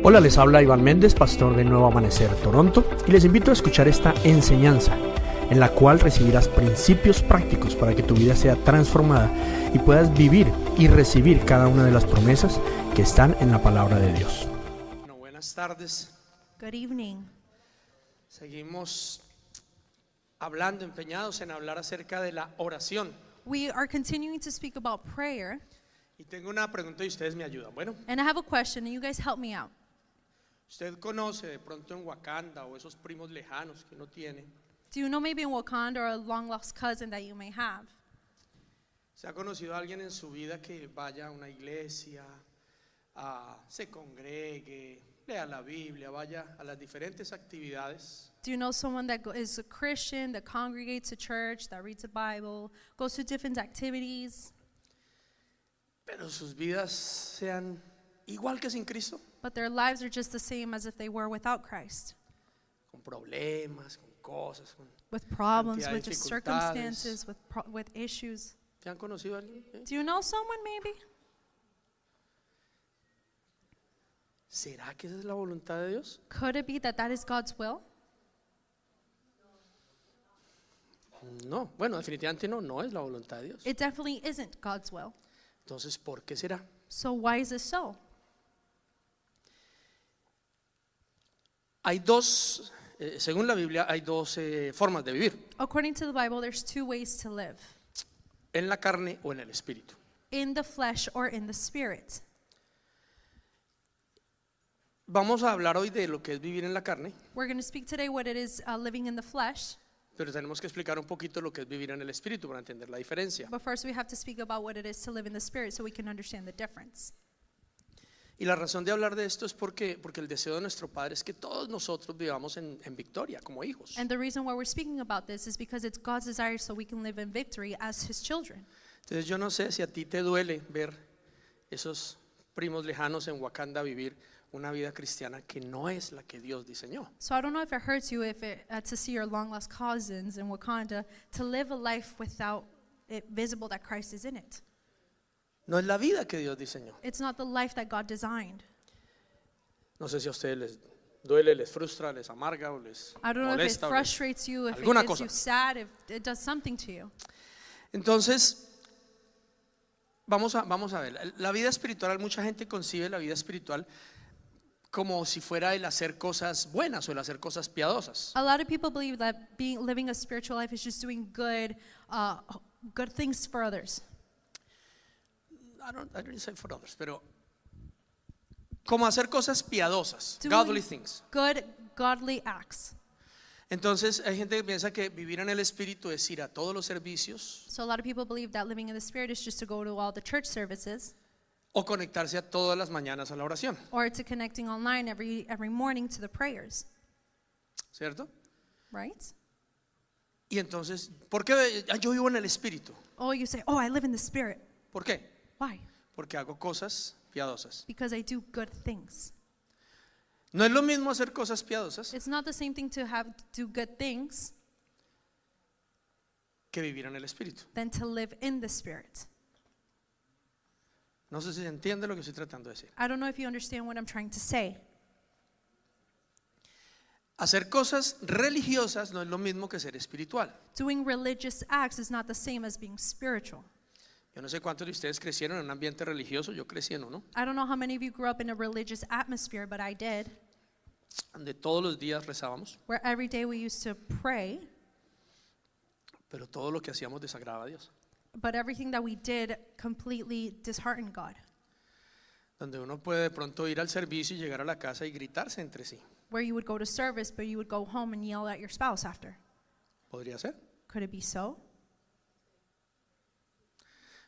Hola, les habla Iván Méndez, pastor de Nuevo Amanecer Toronto, y les invito a escuchar esta enseñanza en la cual recibirás principios prácticos para que tu vida sea transformada y puedas vivir y recibir cada una de las promesas que están en la palabra de Dios. Bueno, buenas tardes. Good evening. Seguimos hablando, empeñados en hablar acerca de la oración. We are continuing to speak about prayer, Y tengo una pregunta y ustedes me ayudan. Bueno, and I have a question, and you guys help me out. ¿usted conoce de pronto en Wakanda o esos primos lejanos que uno tiene? Do you know maybe in Wakanda or a long lost cousin that you may have? ¿Se ha conocido a alguien en su vida que vaya a una iglesia, se congregue, lea la Biblia, vaya a las diferentes actividades? Do you know someone that is a Christian, that congregates to church, that reads the Bible, goes to different activities, Pero sus vidas sean igual que sin Cristo, but their lives are just the same as if they were without Christ? con problemas, con cosas. With problems, Cantidad de with just dificultades. circumstances, with issues. ¿Se han conocido a alguien? Do you know someone maybe? ¿Será que esa es la voluntad de Dios? Could it be that that is God's will? No, bueno, definitivamente no es la voluntad de Dios. It definitely isn't God's will. Entonces, ¿por qué será? So why is this so? Hay dos, según la Biblia, hay dos formas de vivir, According to the Bible, there's two ways to live: en la carne o en el espíritu. in the flesh or in the spirit. Vamos a hablar hoy de lo que es vivir en la carne, We're going to speak today what it is living in the flesh, pero tenemos que explicar un poquito lo que es vivir en el espíritu para entender la diferencia. but first we have to speak about what it is to live in the spirit so we can understand the difference. Y la razón de hablar de esto es porque el deseo de nuestro Padre es que todos nosotros vivamos en victoria como hijos. And the reason why we're speaking about this is because it's God's desire so we can live in victory as His children. Entonces yo no sé si a ti te duele ver esos primos lejanos en Wakanda vivir una vida cristiana que no es la que Dios diseñó. So I don't know if it hurts you to see your long lost cousins in Wakanda to live a life without it visible that Christ is in it. No es la vida que Dios diseñó. It's not the life that God designed. No sé si a ustedes les duele, les frustra, les amarga o les I don't know if it molesta. frustrates you, if it alguna gets cosa. you sad, if it does something to you. Entonces, vamos a ver. La vida espiritual, mucha gente concibe la vida espiritual como si fuera el hacer cosas buenas o el hacer cosas piadosas. A lot of people believe that living a spiritual life is just doing good things for others. I don't say for others, pero como hacer cosas piadosas, Doing godly things. Good, godly acts. Entonces hay gente que piensa que vivir en el espíritu es ir a todos los servicios So a lot of people believe that living in the spirit is just to go to all the church services o conectarse a todas las mañanas a la oración, or to connecting online every morning to the prayers, ¿cierto? right? Y entonces, ¿por qué yo vivo en el espíritu? Oh, you say, oh, I live in the spirit. ¿Por qué? Why? Porque hago cosas piadosas. Because I do good things. No es lo mismo hacer cosas piadosas It's not the same thing to do good things que vivir en el espíritu. than to live in the spirit. No sé si se entiende lo que estoy tratando de decir. I don't know if you understand what I'm trying to say. Hacer cosas religiosas no es lo mismo que ser espiritual. Doing religious acts is not the same as being spiritual. Yo no sé cuántos de ustedes crecieron en un ambiente religioso, yo crecí en uno, I don't know how many of you grew up in a religious atmosphere, but I did, donde todos los días rezábamos, where every day we used to pray, pero todo lo que hacíamos desagradaba a Dios. but everything that we did completely disheartened God. Donde uno puede de pronto ir al servicio y llegar a la casa y gritarse entre sí. Where you would go to service, but you would go home and yell at your spouse after. ¿Podría ser? Could it be so?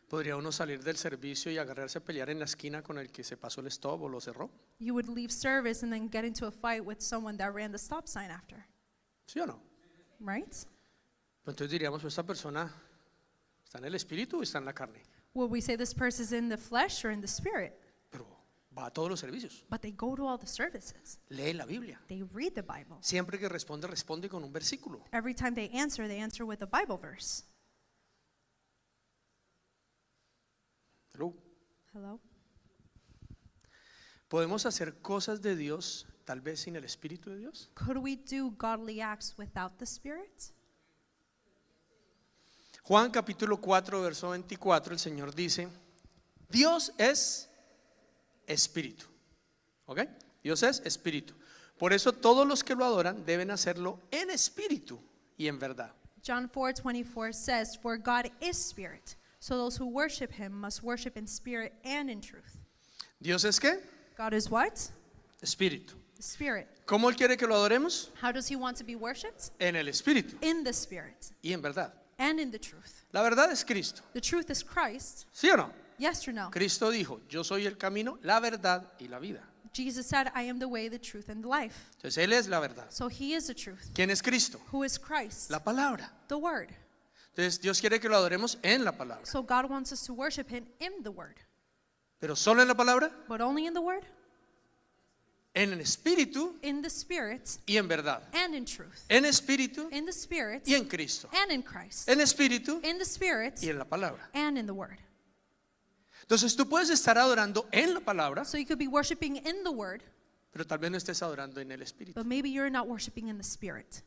¿Podría uno salir del servicio y agarrarse a pelear en la esquina con el que se pasó el stop o lo cerró? You would leave service and then get into a fight with someone that ran the stop sign after, ¿Sí o no? right? Entonces diríamos, ¿esta persona está en el espíritu o está en la carne? Would we say this person's in the flesh or in the spirit? Pero va a todos los servicios, But they go to all the services. lee la Biblia. They read the Bible. Siempre que responde, responde con un versículo. Every time they answer with a Bible verse. Hello. Hello? ¿Podemos hacer cosas de Dios tal vez sin el Espíritu de Dios? Could we do godly acts without the Spirit? Juan capítulo 4, verso 24, el Señor dice, Dios es espíritu. ¿Ok? Dios es espíritu. Por eso todos los que lo adoran deben hacerlo en espíritu y en verdad. John 4:24 says, "For God is spirit, so those who worship him must worship in spirit and in truth." ¿Dios es qué? God is what? Espíritu. Spirit. ¿Cómo Él quiere que lo adoremos? How does he want to be worshipped? En el espíritu In the spirit y en verdad. and in the truth. La verdad es Cristo. The truth is Christ. ¿Sí o no? Yes or no? Cristo dijo, yo soy el camino, la verdad y la vida. Jesus said, "I am the way, the truth, and the life." Entonces Él es la verdad. So he is the truth. ¿Quién es Cristo? Who is Christ? La palabra. The word. Entonces Dios quiere que lo adoremos en la palabra. So God wants us to worship him in the word. Pero solo en la palabra, But only in the word, en el espíritu in the spirit, y en verdad. and in truth. En espíritu In the spirit y en Cristo. and in Christ. En espíritu In the spirit y en la palabra. and in the word. Entonces tú puedes estar adorando en la palabra, So you could be worshiping in the word, pero tal vez no estés adorando en el espíritu. but maybe you're not worshiping in the spirit.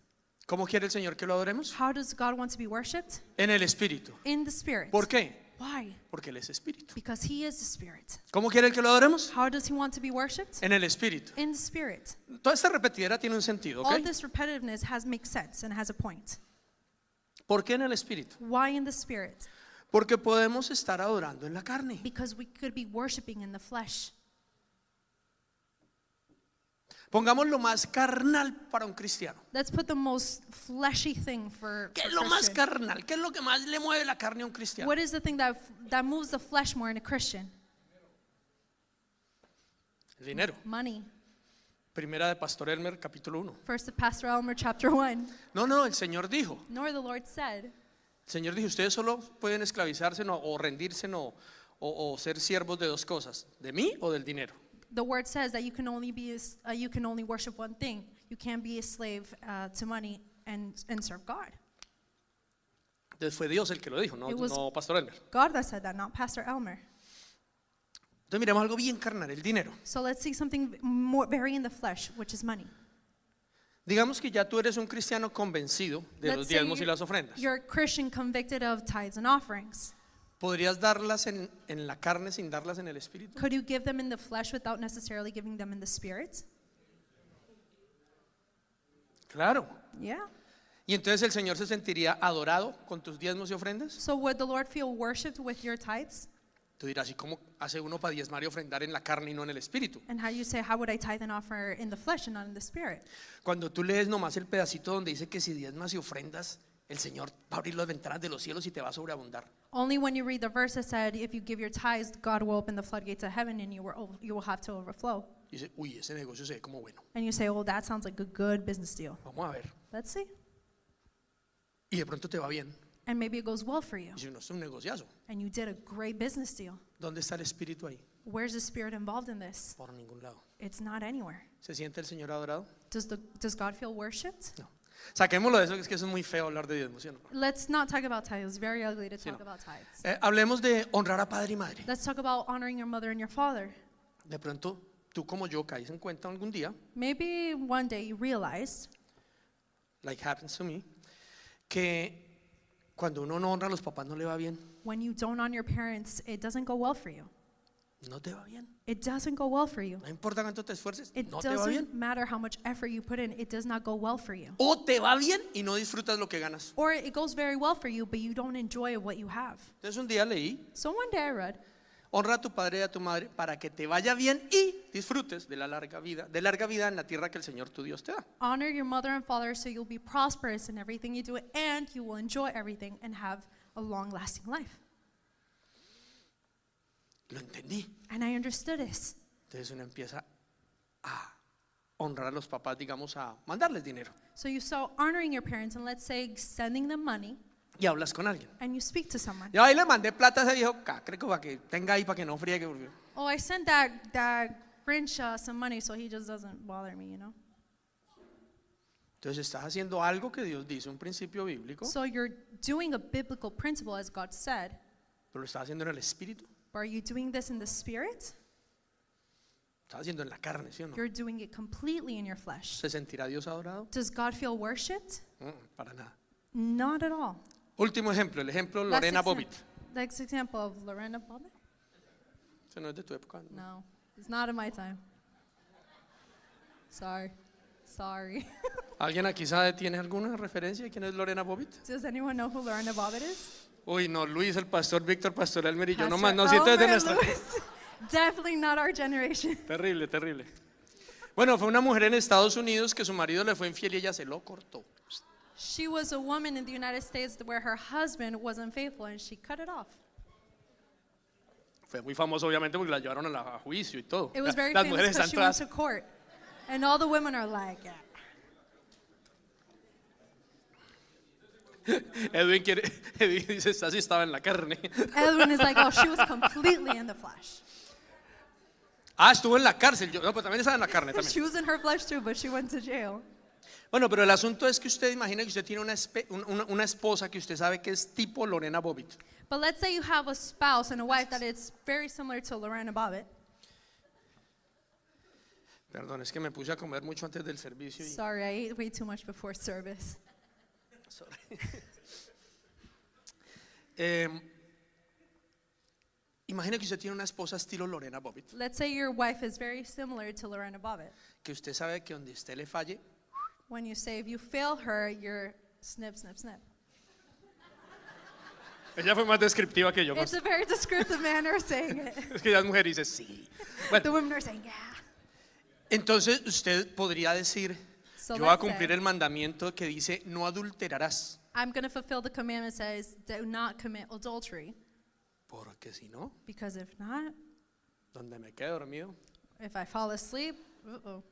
¿Cómo quiere el Señor que lo adoremos? How does God want to be worshiped? En el espíritu. In the spirit. ¿Por qué? Why? Porque Él es espíritu. Because he is the spirit. ¿Cómo quiere el que lo adoremos? How does he want to be worshipped? En el espíritu. In the spirit. Toda esta repetidera tiene un sentido, All ¿ok? this repetitiveness makes sense and has a point. ¿Por qué en el espíritu? Why in the spirit? Porque podemos estar adorando en la carne. Because we could be worshiping in the flesh. Pongamos lo más carnal para un cristiano. Let's put the most fleshy thing for ¿Qué es a lo más Christian. carnal? ¿Qué es lo que más le mueve la carne a un cristiano? What is the thing that moves the flesh more in a Christian? El dinero. Money. Primera de Pastor Elmer, capítulo 1. First of Pastor Elmer, chapter 1. No, el Señor dijo. Nor the Lord said, El Señor dijo, ustedes solo pueden esclavizarse o rendirse o ser siervos de dos cosas, de mí o del dinero. the word says that you can only worship one thing. You can't be a slave to money and serve God. Entonces fue Dios el que lo dijo, It was- no Pastor Elmer. God that said that, not Pastor Elmer. Entonces miremos algo bien carnal, el dinero. So let's see something more very in the flesh, which is money. Digamos que ya tú eres un cristiano convencido de los Let's say diezmos y las ofrendas. you're a Christian convicted of tithes and offerings. ¿Podrías darlas en la carne sin darlas en el espíritu? Could you give them in the flesh without necessarily giving them in the spirit? Claro. Yeah. Y entonces el Señor se sentiría adorado con tus diezmos y ofrendas. So would the Lord feel worshipped with your tithes? Tú dirás, ¿y cómo hace uno para diezmar y ofrendar en la carne y no en el espíritu? And how you say, how would I tithe and offer in the flesh and not in the spirit? Cuando tú lees nomás el pedacito donde dice que si diezmas y ofrendas, el Señor va a abrir las ventanas de los cielos y te va a sobreabundar. Only when you read the verse that said, if you give your tithes, God will open the floodgates of heaven and you will have to overflow. Y dice, uy, ese negocio se ve como bueno. And you say, oh, that sounds like a good business deal. Vamos a ver. Let's see. Y de pronto te va bien. And maybe it goes well for you. Y si no, es un negociazo. And you did a great business deal. ¿Dónde está el espíritu ahí? Where's the spirit involved in this? Por ningún lado. It's not anywhere. ¿Se siente el Señor adorado? Does God feel worshipped? No. Saquémoslo de eso, que es que eso es muy feo hablar de diezmos, ¿sí o no? Let's not talk about tithes. It's very ugly to Sí, talk no. about tithes. Hablemos de honrar a padre y madre. Let's talk about honoring your mother and your father. De pronto, tú como yo caes en cuenta algún día, Maybe one day you realized, like happens to me, que cuando uno no honra a los papás no le va bien. when you don't honor your parents, it doesn't go well for you. No te va bien. It doesn't go well for you. No importa cuánto te esfuerces, It no te va bien. doesn't matter how much effort you put in, it does not go well for you. O te va bien y no disfrutas lo que ganas. Or it goes very well for you, but you don't enjoy what you have. Entonces un día leí, So one day I read, honra a tu padre y a tu madre para que te vaya bien y disfrutes de la larga vida en la tierra que el Señor tu Dios te da. honor your mother and father so you'll be prosperous in everything you do and you will enjoy everything and have a long-lasting life. Lo entendí. And I understood this. Entonces uno empieza a honrar a los papás, digamos, a mandarles dinero. So you saw honoring your parents and let's say sending them money Y hablas con alguien. and you speak to someone. Yo ahí le mandé plata a ese viejo, creo que para que tenga ahí, para que no friegue. Porque Oh, I sent that Grinch some money so he just doesn't bother me, you know? Entonces estás haciendo algo que Dios dice, un principio bíblico, So you're doing a biblical principle as God said, pero lo estás haciendo en el espíritu. but are you doing this in the spirit? Está haciendo en la carne, ¿sí o no? You're doing it completely in your flesh. ¿Se sentirá Dios adorado? Does God feel worshipped? Para nada. Not at all. Último ejemplo, el ejemplo Last Lorena exam- Bobbitt. Next example of Lorena Bobbitt? Eso no es de tu época. ¿no? No, it's not in my time. Sorry. ¿Alguien aquí sabe, tiene alguna referencia de quién es Lorena Bobbitt? Does anyone know who Lorena Bobbitt is? Uy, no, Luis, el pastor Víctor, pastor Elmer y yo Pastor nomás, no siento desde Elmer nuestra... Lewis. Definitely not our generation. Terrible, terrible. Bueno, fue una mujer en Estados Unidos que su marido le fue infiel y ella se lo cortó. She was a woman in the United States where her husband wasn't faithful and she cut it off. Fue muy famoso obviamente porque la llevaron a juicio y todo. It was very Las famous mujeres because están she went todas... to court. And all the women are like, yeah. Edwin dice, esta sí estaba en la carne. Edwin is like, oh, she was completely in the flesh. Ah, estuvo en la cárcel. No, pues también estaba en la carne She también. was in her flesh too, but she went to jail. Bueno, pero el asunto es que usted imagina que usted tiene una esposa que usted sabe que es tipo Lorena Bobbitt. But let's say you have a spouse and a wife that is very similar to Lorena Bobbitt. Perdón, es que me puse a comer mucho antes del servicio. Sorry, I ate way too much before service. Sorry. Imagina que usted tiene una esposa estilo Lorena Bobbitt, Let's say your wife is very similar to Lorena Bobbitt. que usted sabe que donde usted le falle, When you say if you fail her, you're snip, snip, snip. ella fue más descriptiva que yo. It's a very descriptive manner of saying it. Es que ya es mujer y dice sí. The Bueno, women are saying, yeah. entonces usted podría decir, So yo voy a let's cumplir say, el mandamiento que dice no adulterarás, I'm going to fulfill the commandment that says, do not commit adultery. porque si no, Because if not, donde me quede dormido, if I fall asleep, uh-oh,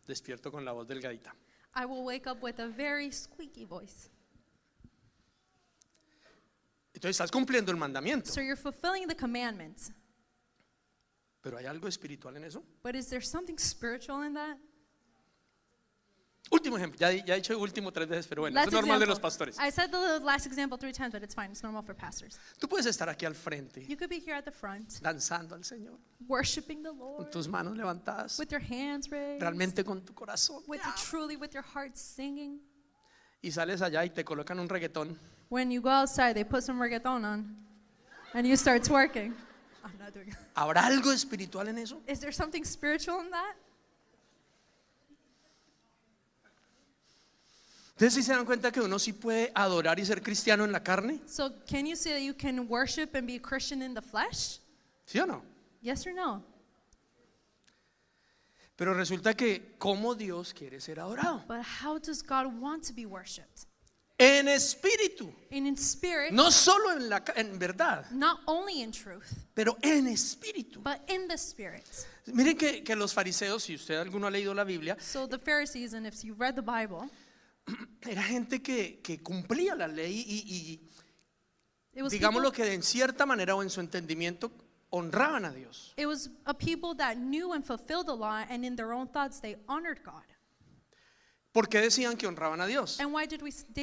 despierto con la voz delgadita. I will wake up with a very squeaky voice. Entonces estás cumpliendo el mandamiento, So you're fulfilling the commandments. pero ¿hay algo espiritual en eso? But is there something spiritual in that? Último ejemplo, ya he dicho último 3 veces, pero bueno, Last es normal de example. los pastores. I said the last example 3 times, but it's fine. It's normal for pastors. Tú puedes estar aquí al frente, You could be here at the front, danzando al Señor, worshiping the con Lord, tus manos levantadas, with your hands raised, realmente con tu corazón. truly with your heart singing. Y sales allá y te colocan un reggaetón. When you go outside, they put some reggaeton on, and you start twerking. I'm not doing it. ¿Habrá algo espiritual en eso? Is there something spiritual in that? ¿Ustedes sí se dan cuenta que uno sí puede adorar y ser cristiano en la carne? So can you say that you can worship and be a Christian in the flesh? ¿Sí o no? Yes or no? Pero resulta que ¿cómo Dios quiere ser adorado? But how does God want to be worshipped? En espíritu, And in spirit, no solo en verdad, not only in truth, pero en espíritu. but in the spirit. Miren que los fariseos, si usted alguno ha leído la Biblia, So the Pharisees, and if you read the Bible, era gente que cumplía la ley y it was digámoslo people, que en cierta manera o en su entendimiento honraban a Dios. it was a people that knew and fulfilled the law, and in their own thoughts they honored God. ¿Por qué decían que honraban a Dios? And why did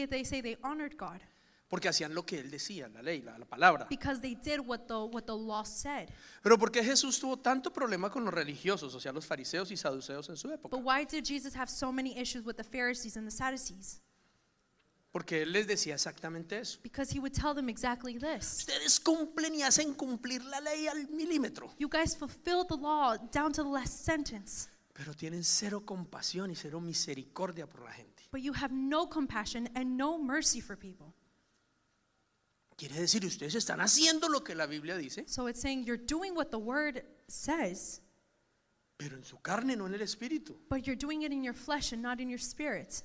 they say they honored God? Porque hacían lo que él decía, la ley, la palabra. Because they did what the law said. Pero ¿por qué Jesús tuvo tanto problema con los religiosos, o sea, los fariseos y saduceos en su época? But why did Jesus have so many issues with the Pharisees and the Sadducees? Porque él les decía exactamente eso. Because he would tell them exactly this. Ustedes cumplen y hacen cumplir la ley al milímetro, You guys fulfilled the law down to the last sentence, pero tienen cero compasión y cero misericordia por la gente. but you have no compassion and no mercy for people. Quiere decir, ustedes están haciendo lo que la Biblia dice, So it's saying you're doing what the word says, pero en su carne, no en el espíritu. but you're doing it in your flesh and not in your spirit.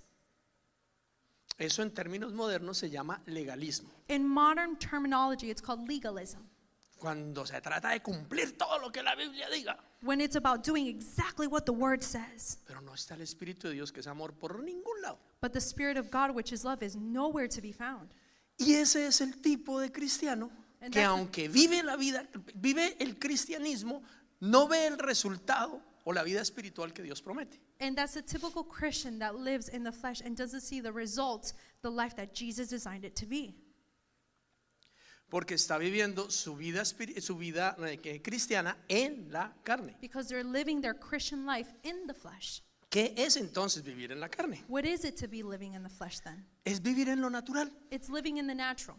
Eso en términos modernos se llama legalismo. In modern terminology, it's called legalism. Cuando se trata de cumplir todo lo que la Biblia diga, When it's about doing exactly what the word says. pero no está el Espíritu de Dios, que es amor, por ningún lado. But the Spirit of God, which is love, is nowhere to be found. Y ese es el tipo de cristiano And que that's- aunque vive la vida, vive el cristianismo, no ve el resultado o la vida espiritual que Dios promete. And that's a typical Christian that lives in the flesh and doesn't see the results, the life that Jesus designed it to be. Porque está viviendo su vida, cristiana en la carne. Because they're living their Christian life in the flesh. ¿Qué es entonces vivir en la carne? What is it to be living in the flesh then? Es vivir en lo natural, It's living in the natural.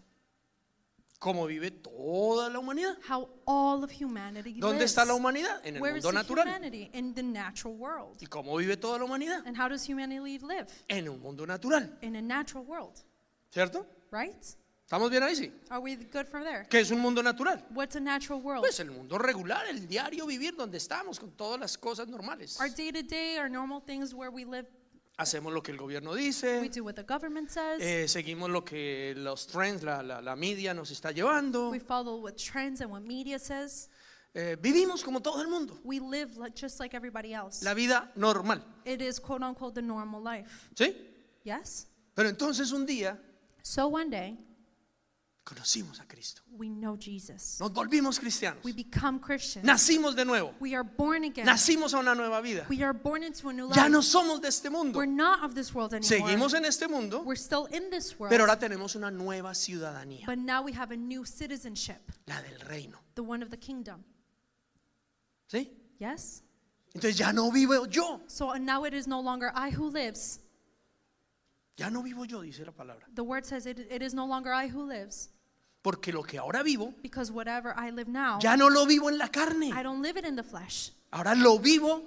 como vive toda la humanidad. How all of humanity ¿Dónde lives. está la humanidad? En el Where is mundo the natural. humanity? In the natural world. ¿Y cómo vive toda la humanidad? And how does humanity live? En un mundo natural, In a natural world, ¿cierto? right? ¿Estamos bien ahí? Sí. Are we good from there? ¿Qué es un mundo natural? What's a natural world? Pues el mundo regular, el diario vivir donde estamos con todas las cosas normales. Our day-to-day, our normal things where we live, Hacemos lo que el gobierno we dice, do what the government says. seguimos lo que los trends, la media nos está llevando. We follow what trends and what media says. Vivimos como todo el mundo, We live just like everybody else. la vida normal, It is quote unquote the normal life. ¿sí? Yes? Pero entonces un día So one day, conocimos a Cristo, we know Jesus. nos volvimos cristianos, We become Christians. nacimos de nuevo, We are born again. nacimos a una nueva vida. We are born into a new Ya life. no somos de este mundo, We're not of this world anymore. seguimos en este mundo, We're still in this world. pero ahora tenemos una nueva ciudadanía, But now we have a new citizenship, la del reino, the one of the kingdom. ¿sí? Yes? Entonces ya no vivo yo, So now it is no longer I who lives. ya no vivo yo, dice la palabra, The word says it is no longer I who lives. porque lo que ahora vivo, Because whatever I live now, ya no lo vivo en la carne, I don't live it in the flesh. ahora lo vivo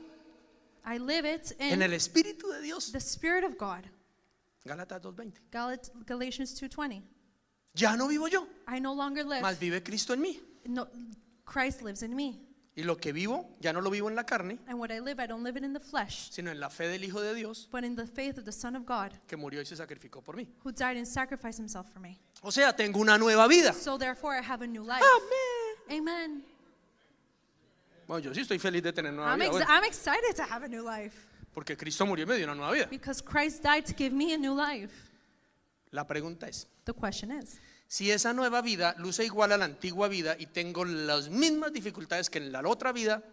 I live it en in el Espíritu de Dios. the Spirit of God. Gálatas 2:20. Galatians 2:20. Ya no vivo yo, I no longer live. más vive Cristo en mí. No, Christ lives in me. Y lo que vivo, ya no lo vivo en la carne, And what I live, I don't live it in the flesh, sino en la fe del Hijo de Dios, but in the faith of the Son of God, que murió y se sacrificó por mí. who died and sacrificed himself for me. O sea, tengo una nueva vida. So therefore I have a new life. Amén. Amen. Bueno, yo sí estoy feliz de tener nueva I'm, vida, bueno, I'm excited to have a new life porque Cristo murió y me dio una nueva vida. because Christ died to give me a new life. La pregunta es, The question is, si esa nueva vida luce igual a la antigua vida y tengo las mismas dificultades que en la otra vida,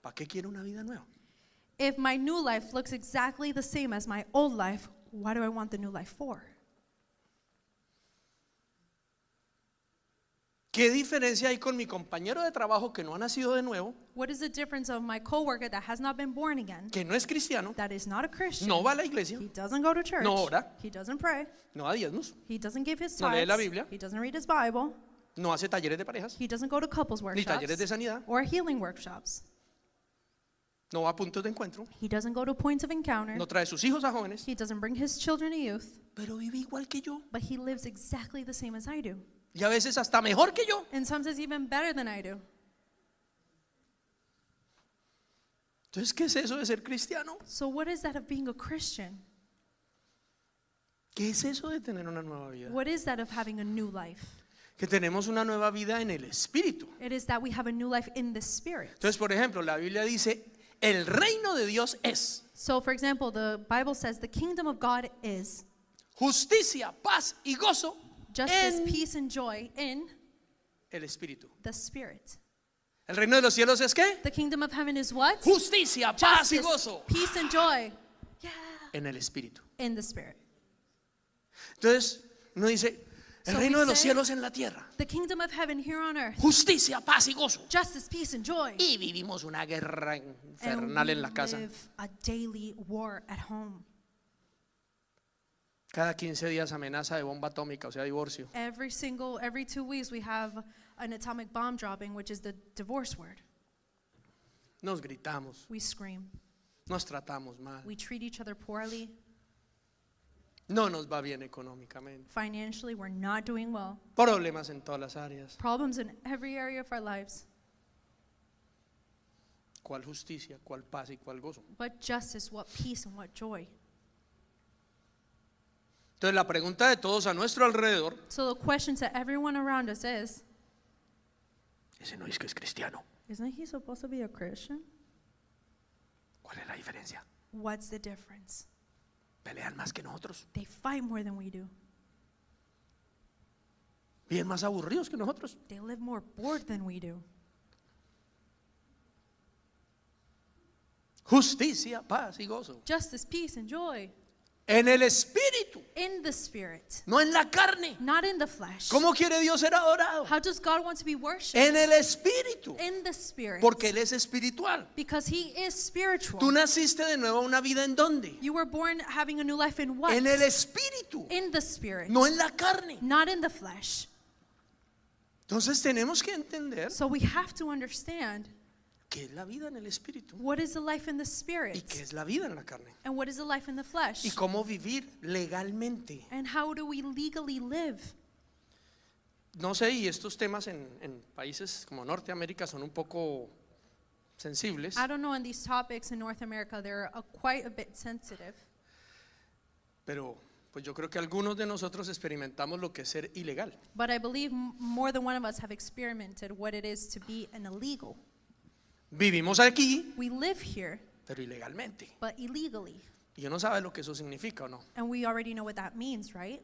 ¿para qué quiero una vida nueva? if my new life looks exactly the same as my old life, what do I want the new life for? ¿Qué diferencia hay con mi compañero de trabajo que no ha nacido de nuevo, What is the difference of my coworker that has not been born again, que no es cristiano, that is not a Christian? no va a la iglesia, He doesn't go to church. No ora. He doesn't pray. no da diezmos, He doesn't give his No lee tithes. la Biblia. He doesn't read his Bible. no hace talleres de parejas, He doesn't go to couples ni talleres de workshops sanidad, or healing workshops. no va a puntos de encuentro, He doesn't go to points of encounter. no trae sus hijos a jóvenes, He doesn't bring his children to youth, pero vive igual que yo but he lives exactly the same as I do. y a veces hasta mejor que yo. And sometimes even better than I do. Entonces, ¿qué es eso de ser cristiano? So what is that of being a Christian? ¿Qué es eso de tener una nueva vida? What is that of having a new life? Que tenemos una nueva vida en el Espíritu. It is that we have a new life in the Spirit. Entonces, por ejemplo, la Biblia dice, el reino de Dios es So for example, the Bible says the kingdom of God is justicia, paz y gozo justice, en peace, and joy in el Espíritu. the Spirit. ¿El reino de los cielos es qué? The kingdom of heaven is what? Justicia, paz y Justice, gozo peace, and joy. Yeah. en el Espíritu. In the Spirit. Entonces, uno dice, el So reino we de los say- cielos en la tierra. The kingdom of heaven here on earth. Justicia, paz y gozo. Justice, peace, and joy. Y vivimos una guerra And infernal we en la casa. live a daily war at home. Cada 15 días amenaza de bomba atómica, o sea, divorcio. Every 2 weeks we have an atomic bomb dropping, which is the divorce word. Nos gritamos, We scream. nos tratamos mal. We treat each other poorly. No nos va bien económicamente. Financially, we're not doing well. Problemas en todas las áreas. Problems in every area of our lives. ¿Cuál justicia, cuál paz y cuál gozo? What justice, what peace, and what joy. Entonces la pregunta de todos a nuestro alrededor, So the question to everyone around us is, ese no es que es cristiano. isn't he supposed to be a Christian? ¿Cuál es la diferencia? What's the difference? Pelean más que nosotros, They fight more than we do. viven más aburridos que nosotros. They live more bored than we do. Justicia, paz y gozo. Justice, peace, and joy. En el espíritu, in the spirit, no en la carne. not in the flesh. ¿Cómo quiere Dios ser adorado? How does God want to be worshipped? En el espíritu, In the spirit. porque Él es espiritual. Because he is spiritual. Tú naciste de nuevo a una vida en dónde? You were born having a new life in what? En el espíritu, In the spirit. no en la carne. Not in the flesh. Entonces tenemos que entender So we have to understand qué es la vida en el espíritu what is the life in the y spirit qué es la vida en la carne and what is the life in the flesh y cómo vivir legalmente. and how do we legally live. No sé, y estos temas en países como Norteamérica son un poco sensibles, I don't know, in these topics in North America they're quite a bit sensitive, pero pues yo creo que algunos de nosotros experimentamos lo que es ser ilegal. but I believe more than one of us have experimented what it is to be an illegal. Vivimos aquí, We live here pero ilegalmente. but illegally, Y uno sabe lo que eso significa o no. and we already know what that means, right?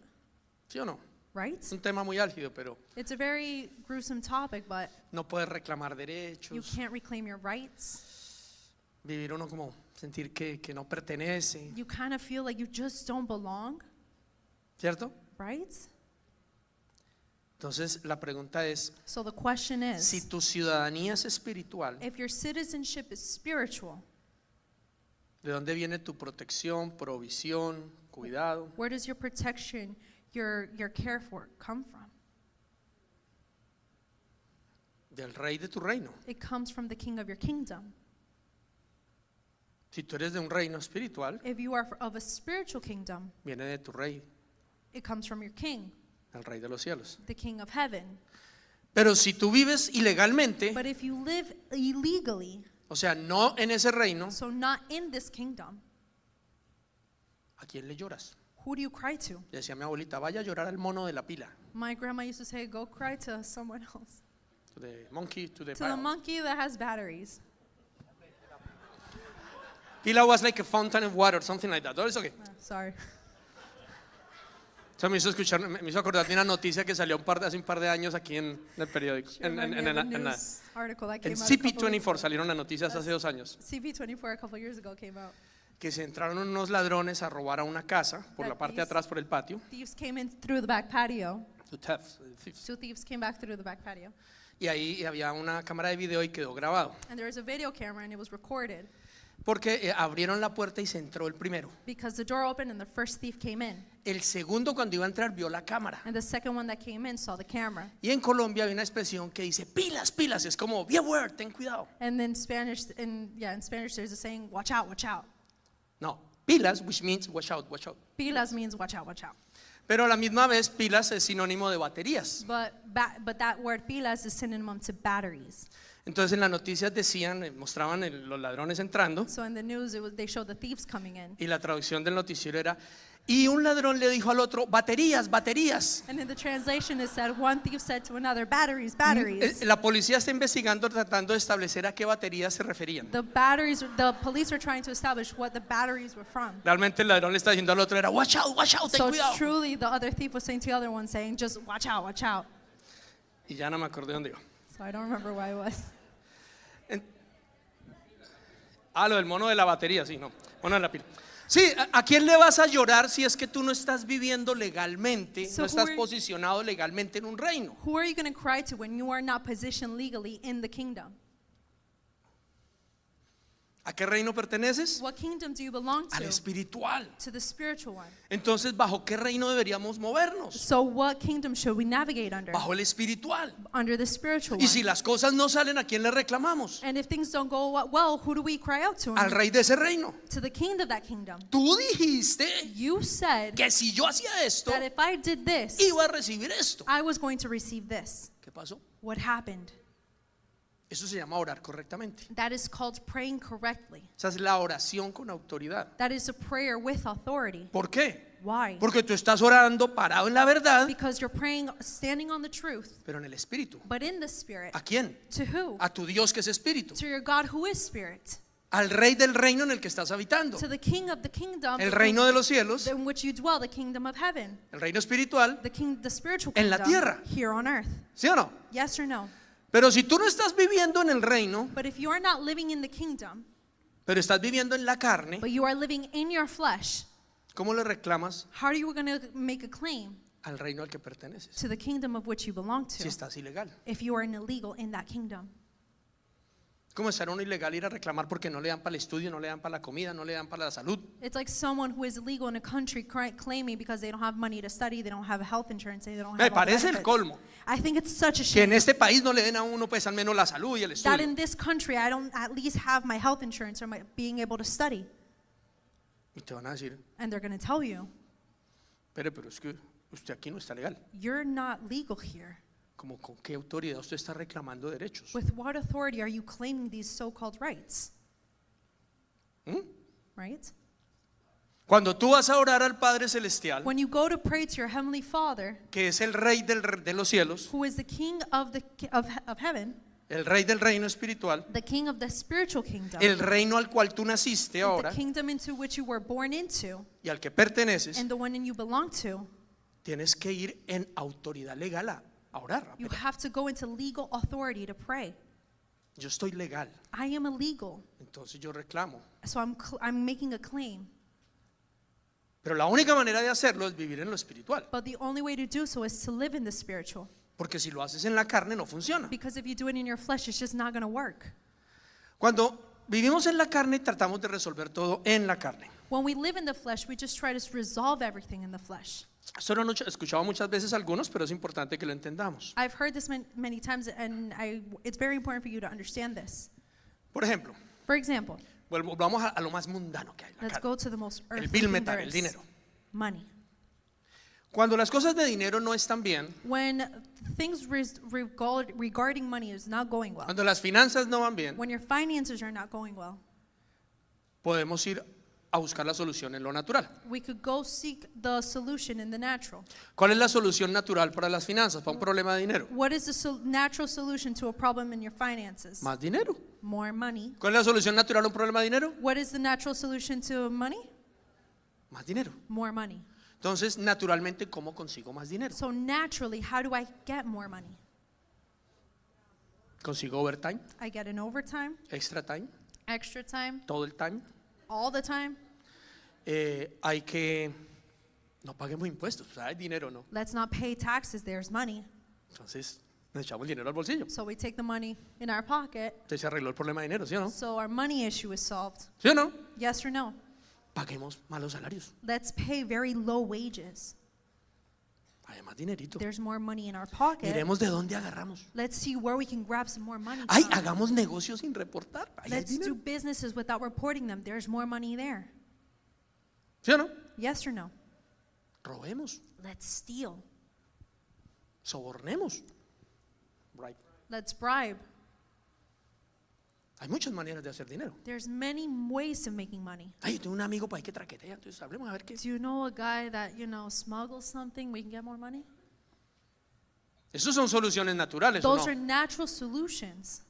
¿Sí o no? Right? Es un tema muy álgido, pero It's a very gruesome topic, but no puedes reclamar you derechos, can't reclaim your rights. vivir uno como sentir que no pertenece, You kind of feel like you just don't belong, ¿cierto? right? Entonces la pregunta es, So the question si is, tu ciudadanía es espiritual, if your citizenship is spiritual, ¿de dónde viene tu protección, provisión, cuidado? where does your protection, your care for come from? Del rey de tu reino. It comes from the king of your kingdom. Si tú eres de un reino espiritual, If you are of a spiritual kingdom, viene de tu rey, it comes from your king, el rey de los cielos. the king of heaven. Pero si tú vives ilegalmente, But if you live illegally, o sea, no en ese reino, so not in this kingdom, ¿a quién le lloras? who do you cry to? Decía mi abuelita, vaya a llorar al mono de la pila. My grandma used to say, go cry to someone else. To the monkey, to the To the barrel. monkey that has batteries. Pila was like a fountain of water, something like that. Oh, it's okay. Sorry. Eso me hizo escuchar, me hizo acordar de una noticia que salió hace un par de años aquí en el periódico. Remind me of a news article that came En out a couple weeks CP24 ago. salieron las noticias hace 2 años. CP24 a couple years ago came out. Que se entraron unos ladrones a robar a una casa por la parte de atrás, por el patio. Thieves came in through the back patio. Thieves. Two thieves came back through the back patio. Y ahí había una cámara de video y quedó grabado. And there was a video camera and it was recorded Porque abrieron la puerta y se entró el primero. because the door opened and the first thief came in. El segundo, cuando iba a entrar, vio la cámara. And the second one that came in saw the camera. Y en Colombia hay una expresión que dice pilas, pilas. Es como, be aware, ten cuidado. And then in Spanish there's a saying, watch out, watch out. No, pilas, which means watch out, watch out. Pilas means watch out, watch out. Pero a la misma vez, pilas es sinónimo de baterías. But that word pilas is synonym to batteries. Entonces en las noticias decían, mostraban los ladrones entrando So in the news they showed the thieves coming in. y la traducción del noticiero era, y un ladrón le dijo al otro, baterías, baterías. And in the translation it said, one thief said to another, batteries, batteries. La policía está investigando, tratando de establecer a qué baterías se referían. The police are trying to establish what the batteries were from. Realmente el ladrón le está diciendo al otro, era, watch out, ten So cuidado. truly the other thief was saying to the other one, saying, just watch out, watch out. Y ya no me acordé dónde iba. So I don't remember why it was. Lo del mono de la batería, sí, no, mono de la pila. Sí, ¿a quién le vas a llorar si es que tú no estás viviendo legalmente, So no estás who are- posicionado legalmente en un reino? Who are you going to cry to when you are not positioned legally in the kingdom? ¿A qué reino perteneces? What kingdom do you belong Al to? espiritual. To the spiritual one. Entonces, ¿bajo qué reino deberíamos movernos? So what kingdom should we navigate under? Bajo el espiritual. Under the spiritual Y si one. las cosas no salen, ¿a quién le reclamamos? And if things don't go well, who do we cry out to? Al rey de ese reino. To the king of that kingdom. Tú dijiste You said que si yo hacía esto, that if I did this, iba a recibir esto. I was going to receive this. ¿Qué pasó? What happened? Eso se llama orar correctamente. That is called praying correctly. Esa es la oración con autoridad. That is a prayer with authority. ¿Por qué? Why? Porque tú estás orando parado en la verdad, Because you're praying standing on the truth, pero en el espíritu. but in the spirit. ¿A quién? To who? A tu Dios que es espíritu. To your God who is spirit. Al rey del reino en el que estás habitando. To the king of the kingdom El reino de los cielos, in which you dwell, the kingdom of heaven. el reino espiritual, The spiritual En la kingdom tierra. here on earth. ¿sí o no? Yes or no? Pero si tú no estás viviendo en el reino, But if you are not living in the kingdom, pero estás viviendo en la carne, but you are living in your flesh, ¿Cómo le reclamas How are you going to make a claim al reino al que perteneces to the kingdom of which you belong si to estás ilegal? if you are an illegal in that kingdom? ¿Cómo estar uno ilegal ir a reclamar porque no le dan para el estudio, no le dan para la comida, no le dan para la salud? It's like someone who is illegal in a country claiming because they don't have money to study, they don't have health insurance, they don't Me have all the parece el benefits. colmo I think it's such a que en shame este país no le den a uno pues al menos la salud y el that estudio. in this country I don't at least have my health insurance or my being able to study. Y te van a decir, And they're going to tell you, pero es que usted aquí no está legal. you're not legal here. ¿Cómo, con qué autoridad usted está reclamando derechos? With what authority are you claiming these so-called rights? ¿Mm? Right? Cuando tú vas a orar al Padre Celestial, When you go to pray to your heavenly Father, que es el Rey de los cielos, who is the King of heaven, el Rey del reino espiritual, the King of the spiritual kingdom, el reino al cual tú naciste the ahora kingdom into which you were born into, y al que perteneces, and the one you belong to, tienes que ir en autoridad legal a orar. you have to go into legal authority to pray. Yo estoy legal, I am illegal, entonces yo reclamo. so I'm making a claim. Pero la única manera de hacerlo es vivir en lo espiritual, But the only way to do so is to live in the spiritual. porque si lo haces en la carne no funciona. Because if you do it in your flesh, it's just not going to work. Cuando vivimos en la carne tratamos de resolver todo en la carne. When we live in the flesh, we just try to resolve everything in the flesh. Esto lo han escuchado muchas veces algunos, pero es importante que lo entendamos. I've heard this many times, and it's very important for you to understand this. Por ejemplo, For example, volvamos a lo más mundano que hay en la let's carne. go to the most El earthly vil thing metal, there el is. dinero. Money. Cuando las cosas de dinero no están bien, When things regarding money is not going well, cuando las finanzas no van bien, when your finances are not going well, podemos ir a buscar la solución en lo natural. we could go seek the solution in the natural. ¿Cuál es la solución natural para las finanzas, para un problema de dinero? What is the natural solution to a problem in your finances? Más dinero. More money. ¿Cuál es la solución natural a un problema de dinero? What is the natural solution to money? Más dinero. More money. Entonces, naturalmente, ¿cómo consigo más dinero? So naturally, how do I get more money? ¿Consigo overtime, I get an overtime, extra time, extra time, todo el time? all the time. Hay que no paguemos impuestos, o sea, hay dinero, ¿no? Let's not pay taxes, there's money. Entonces, nos echamos el dinero al bolsillo. So we take the money in our pocket, Entonces se arregló el problema de dinero, ¿sí o no? so our money issue is solved. ¿Sí o no? Yes or no? Paguemos malos salarios, Let's pay very low wages. hay más dinerito. There's more money in our pocket. Miremos de dónde agarramos. Let's see where we can grab some more money Ay, from. hagamos negocios sin reportar. Ahí hay Let's do dinero. businesses without reporting them. There's more money there. ¿Sí o no? Yes or no? Robemos, Let's steal. sobornemos. Right. Let's bribe. Hay muchas maneras de hacer dinero. There's many ways of making money. Ay, yo tengo un amigo por ahí que traquetea, entonces hablemos a ver qué. Do you know a guy that, smuggles something, we can get more money? Esas son soluciones naturales, ¿o Those are no? natural solutions.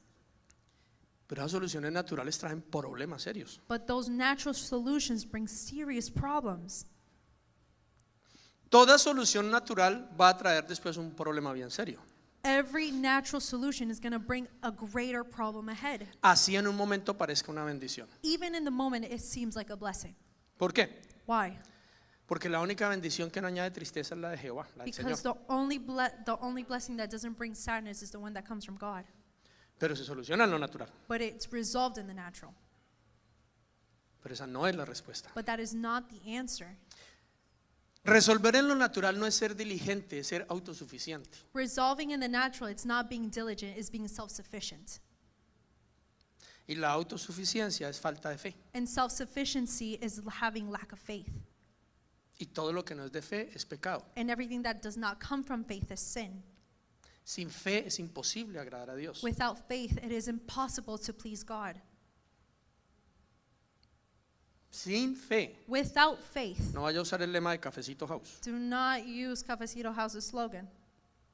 Pero las soluciones naturales traen problemas serios. But those natural solutions bring serious problems. Toda solución natural va a traer después un problema bien serio. Every natural solution is going to bring a greater problem ahead. Así en un momento parezca una bendición. Even in the moment, it seems like a blessing. ¿Por qué? Why? Porque la única bendición que no añade tristeza es la de Jehová, la del Señor. Because the only blessing that doesn't bring sadness is the one that comes from God. Pero se soluciona en lo natural. But it's resolved in the natural. Pero esa no es la respuesta. But that is not the answer. Resolver en lo natural no es ser diligente, es ser autosuficiente. Resolving in the natural, it's not being diligent, it's being self-sufficient. Y la autosuficiencia es falta de fe. And self-sufficiency is having lack of faith. Y todo lo que no es de fe es pecado. And everything that does not come from faith is sin. Sin fe es imposible agradar a Dios. Without faith, it is impossible to please God. Sin fe. Without faith, No vaya a usar el lema de Cafecito House, do not use Cafecito House's slogan.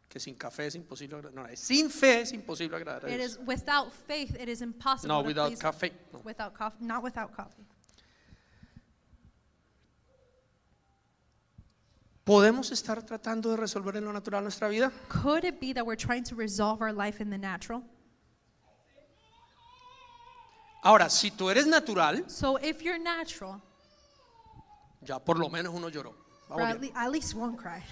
que sin café es imposible agradar. No, es sin fe es imposible agradar a It Dios. is without faith, it is impossible No, to without please coffee. No. without coffee, not without coffee. ¿Podemos estar tratando de resolver en lo natural nuestra vida? Could it be that we're trying to resolve our life in the natural? Ahora, si tú eres natural, So if you're natural, Ya por lo menos uno lloró. Or Vamos bien. at least one cried.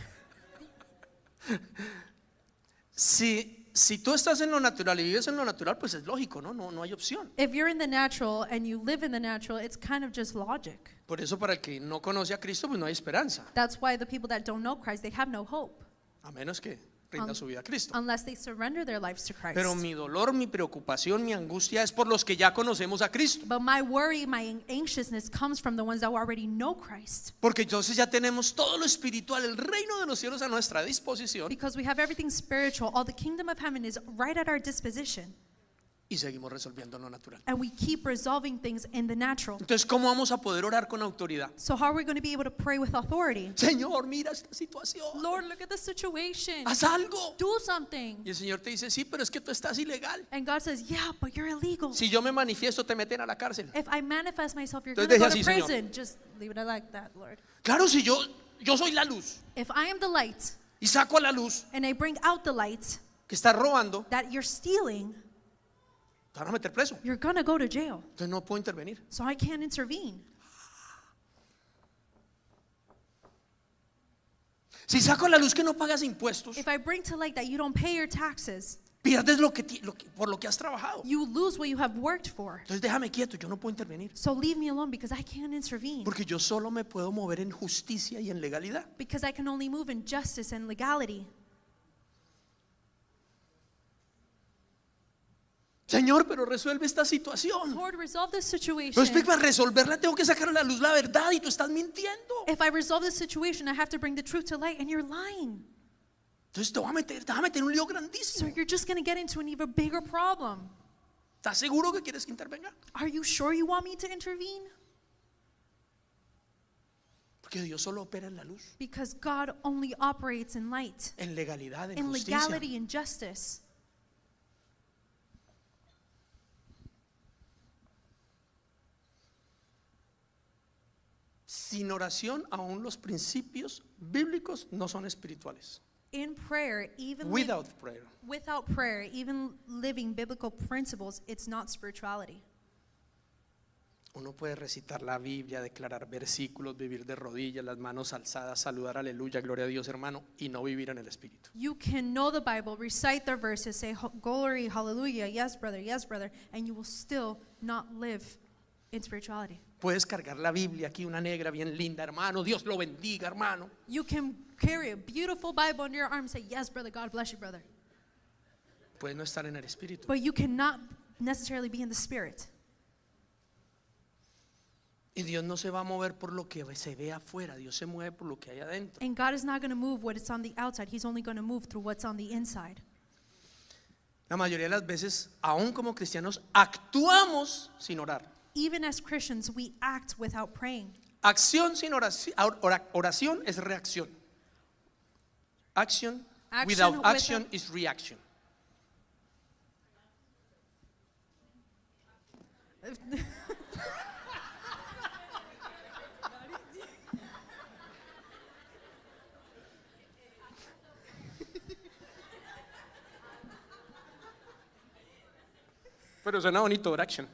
Si tú estás en lo natural y vives en lo natural, pues es lógico, no hay opción. If you're in the natural and you live in the natural, it's kind of just logic. Por eso para el que no conoce a Cristo, pues no hay esperanza, That's why the people that don't know Christ, they have no hope a menos que rinda su vida a Cristo. unless they surrender their lives to Christ. Pero mi dolor, mi preocupación, mi angustia es por los que ya conocemos a Cristo. But my worry, my anxiousness comes from the ones that already know Christ. Porque entonces ya tenemos todo lo espiritual, el reino de los cielos a nuestra disposición Because we have everything spiritual, all the kingdom of heaven is right at our disposition. y seguimos resolviendo lo natural. And we keep resolving things in the natural. Entonces, ¿cómo vamos a poder orar con autoridad? So how are we going to be able to pray with authority? Señor, mira esta situación. Lord, look at the situation. Haz algo. Do something. Y el Señor te dice, sí, pero es que tú estás ilegal. And God says, yeah, but you're illegal. Si yo me manifiesto, te meten a la cárcel. If I manifest myself, you're Entonces going to deje go to así, Señor. prison. Just leave it like that, Lord. Claro, si yo soy la luz If I am the light y saco a la luz and I bring out the light que está robando, that you're stealing, te van a meter preso. you're going to go to jail. Entonces no puedo intervenir. So I can't intervene. Si saco a la luz que no pagas impuestos, If I bring to light that you don't pay your taxes, pierdes por lo que has trabajado. you lose what you have worked for. Entonces déjame quieto, yo no puedo intervenir. So leave me alone because I can't intervene. Porque yo solo me puedo mover en justicia y en legalidad. Because I can only move in justice and legality. Señor, pero resuelve esta situación. Lord, resolve this Pero situation. para resolverla tengo que sacar a la luz la verdad y tú estás mintiendo. If I resolve this situation, I have to bring the truth to light and you're lying. Entonces te vas a meter en un lío So grandísimo. you're just going to get into an even bigger problem. ¿Estás seguro que quieres que intervenga? Are you sure you want me to intervene? Porque Dios solo opera en la luz, Because God only operates in light, en legalidad, en in justicia. legality and justice. Sin oración, aún los principios bíblicos no son espirituales. In prayer, even Without prayer. without prayer, even living biblical principles, it's not spirituality. Uno puede recitar la Biblia, declarar versículos, vivir de rodillas, las manos alzadas, saludar aleluya, gloria a Dios, hermano, y no vivir en el Espíritu. You can know the Bible, recite the verses, say glory, hallelujah, yes brother, and you will still not live in spirituality. Puedes cargar la Biblia aquí, una negra bien linda, hermano, Dios lo bendiga, hermano. You can carry a beautiful Bible under your arm and say, yes brother, God bless you brother. Puedes no estar en el Espíritu. But you cannot necessarily be in the Spirit. Y Dios no se va a mover por lo que se ve afuera, Dios se mueve por lo que hay adentro. And God is not going to move what is on the outside. He's only going to move through what's on the inside. La mayoría de las veces, aún como cristianos, actuamos sin orar. Even as Christians, we act without praying. Acción sin oración, oración es reacción. Action without action is reaction. Pero suena bonito, oración.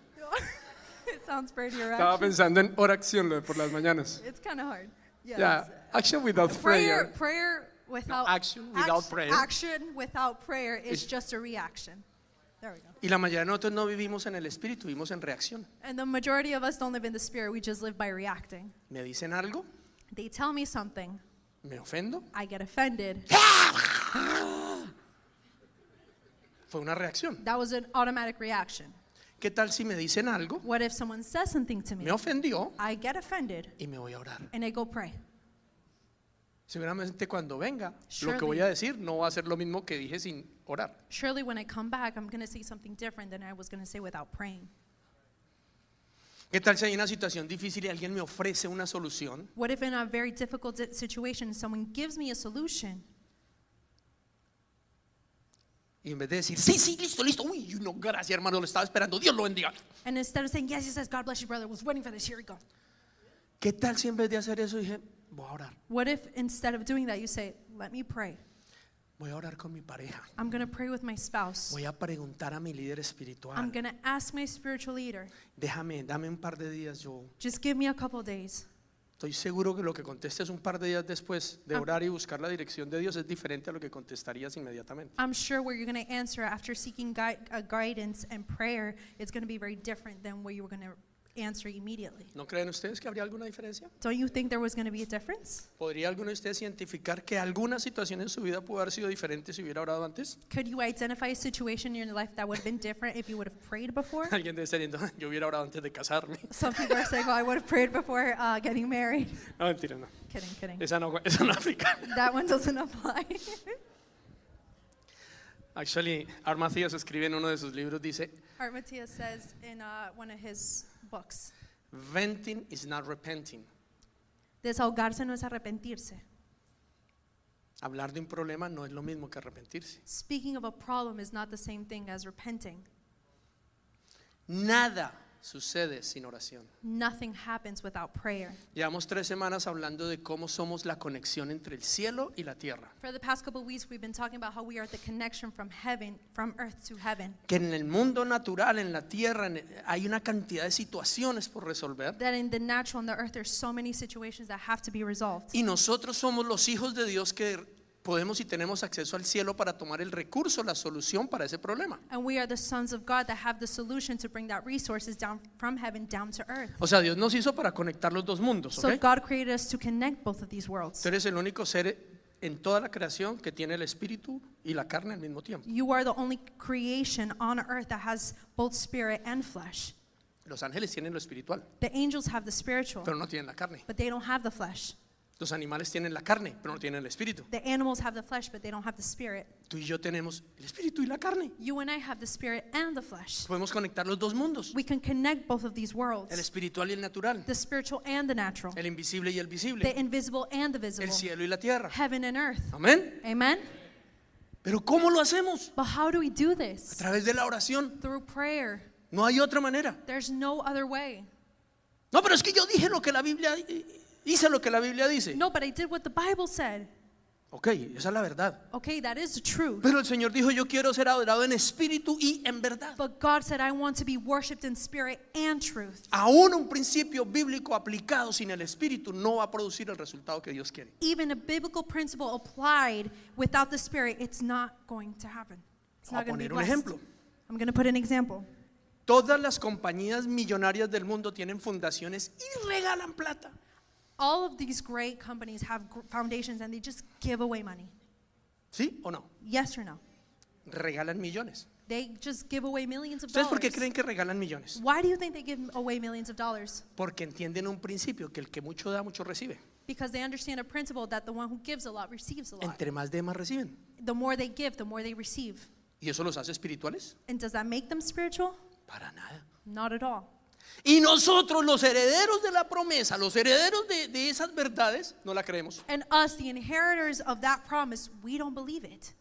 It sounds pretty Estaba action. pensando en oración lo de por las mañanas. It's kind of hard. Yes. Yeah, action without prayer. Prayer without action without prayer. Action without prayer is just a reaction. There we go. Y la mayoría de nosotros no vivimos en el espíritu, vivimos en reacción. And the majority of us don't live in the Spirit. We just live by reacting. Me dicen algo, They tell me something. me ofendo, I get offended. fue una reacción. That was an automatic reaction. ¿Qué tal si me dicen algo, What if someone says something to me? me ofendió I get offended y me voy a orar? and I go pray. Seguramente cuando venga, lo Surely. que voy a decir no va a ser lo mismo que dije sin orar. Surely when I come back, I'm going to say something different than I was going to say without praying. ¿Qué tal si hay una situación difícil y alguien me ofrece una solución? What if in a very difficult situation, someone gives me a solution? Y en vez de decir, sí, sí, listo, listo, uy, no, gracias hermano, lo estaba esperando, Dios lo bendiga. And instead of saying, yes, he says, God bless you, brother, was waiting for this, here we go. ¿Qué tal si en vez de hacer eso dije, voy a orar? What if instead of doing that, you say, let me pray. Voy a orar con mi pareja. I'm going to pray with my spouse. Voy a preguntar a mi líder I'm espiritual. going to ask my spiritual leader. Dame un par de días, yo Just give me a couple days. Estoy seguro que lo que contestes un par de días después de orar y buscar la dirección de Dios es diferente a lo que contestarías inmediatamente. I'm sure where you're going to answer after seeking guidance and prayer is going to be very different than where you were going to answer immediately. ¿No creen ustedes que habría alguna diferencia? Don't you think there was going to be a difference? ¿Podría alguno de ustedes identificar que alguna situación en su vida pudo haber sido diferente si hubiera orado antes? Could you identify a situation in your life that would have been different if you would have prayed before? Alguien debe estar diciendo, yo hubiera orado antes de casarme. Some people are saying, oh, I would have prayed before getting married. No, mentira, no. Kidding. Esa no aplica. That one doesn't apply. Actually, Art Mathias escribe en uno de sus libros, dice, Art Matthias says in one of his books, venting is not repenting. desahogarse no es arrepentirse. Hablar de un problema no es lo mismo que arrepentirse. Speaking of a problem is not the same thing as repenting. Nada sucede sin oración. Nothing happens without prayer. Llevamos 3 semanas hablando de cómo somos la conexión entre el cielo y la tierra. For the past couple of weeks, we've been talking about how we are the connection from heaven, from earth to heaven. Que en el mundo natural, en la tierra, hay una cantidad de situaciones por resolver. That in the natural and the earth, there's so many situations that have to be resolved. Y nosotros somos los hijos de Dios que podemos y tenemos acceso al cielo para tomar el recurso, la solución para ese problema. And we are the sons of God that have the solution to bring that resources down from heaven down to earth. O sea, Dios nos hizo para conectar los dos mundos, So ¿ok? God created us to connect both of these worlds. Tú eres el único ser en toda la creación que tiene el espíritu y la carne al mismo tiempo. You are the only creation on earth that has both spirit and flesh. Los ángeles tienen lo espiritual, The angels have the spiritual, pero no tienen la carne. but they don't have the flesh. Los animales tienen la carne, pero no tienen el espíritu. The animals have the flesh, but they don't have the spirit. Tú y yo tenemos el espíritu y la carne. You and I have the spirit and the flesh. Podemos conectar los dos mundos, We can connect both of these el worlds, espiritual y el natural, the spiritual and the natural, el invisible y el the visible, invisible and the el visible, cielo y la tierra. heaven and earth. Amén. Amen? Pero ¿cómo lo hacemos? But how do we do A this? través de la oración. Through prayer. No hay otra manera. There's no other way. No, pero es que yo dije lo que la Biblia, hice lo que la Biblia dice. No, but I did what the Bible said. Ok, esa es la verdad. Okay, that is the truth. Pero el Señor dijo, yo quiero ser adorado en espíritu y en verdad. But God said, I want to be worshipped in spirit and truth. Aún un principio bíblico aplicado sin el espíritu no va a producir el resultado que Dios quiere. Even a biblical principle applied without the spirit, it's not going to happen. It's Voy a not going to be poner un blessed. ejemplo. I'm going to put an example. Todas las compañías millonarias del mundo tienen fundaciones y regalan plata. All of these great companies have foundations and they just give away money. ¿Sí o no? Yes or no? Regalan millones. They just give away millions of ¿Ustedes por qué dollars. creen que regalan millones? Why do you think they give away millions of dollars? Porque entienden un principio, que el que mucho da, mucho recibe. Because they understand a principle that the one who gives a lot receives a lot. Entre más de más reciben. The more they give, the more they receive. ¿Y eso los hace espirituales? And does that make them spiritual? Para nada. Not at all. Y nosotros, los herederos de la promesa, los herederos de esas verdades, no la creemos. And us, the inheritors of that promise, we don't believe it.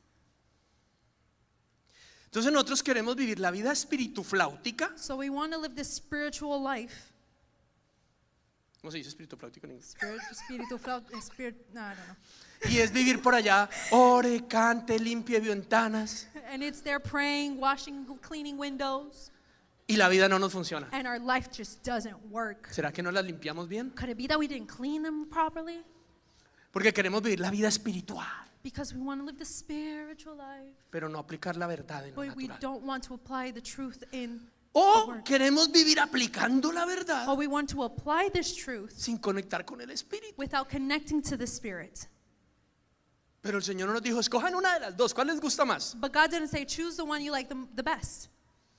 Entonces nosotros queremos vivir la vida espiritufláutica. So we want to live this spiritual life. ¿Cómo se dice espiritufláutico en inglés? No, I don't know. Y es vivir por allá, ore, cante, limpie ventanas. And it's there praying, washing, cleaning windows, Y la vida no nos funciona. and our life just doesn't work. ¿Será que no las limpiamos bien? Could it be that we didn't clean them properly? Porque queremos vivir la vida espiritual, Because we want to live the spiritual life, pero no aplicar la verdad en lo but we natural. don't want to apply the truth in the O word. queremos vivir aplicando la verdad Or we want to apply this truth sin conectar con el espíritu. without connecting to the spirit. Pero el Señor no nos dijo, escojan una de las dos, ¿cuál les gusta más? But God didn't say choose the one you like the best.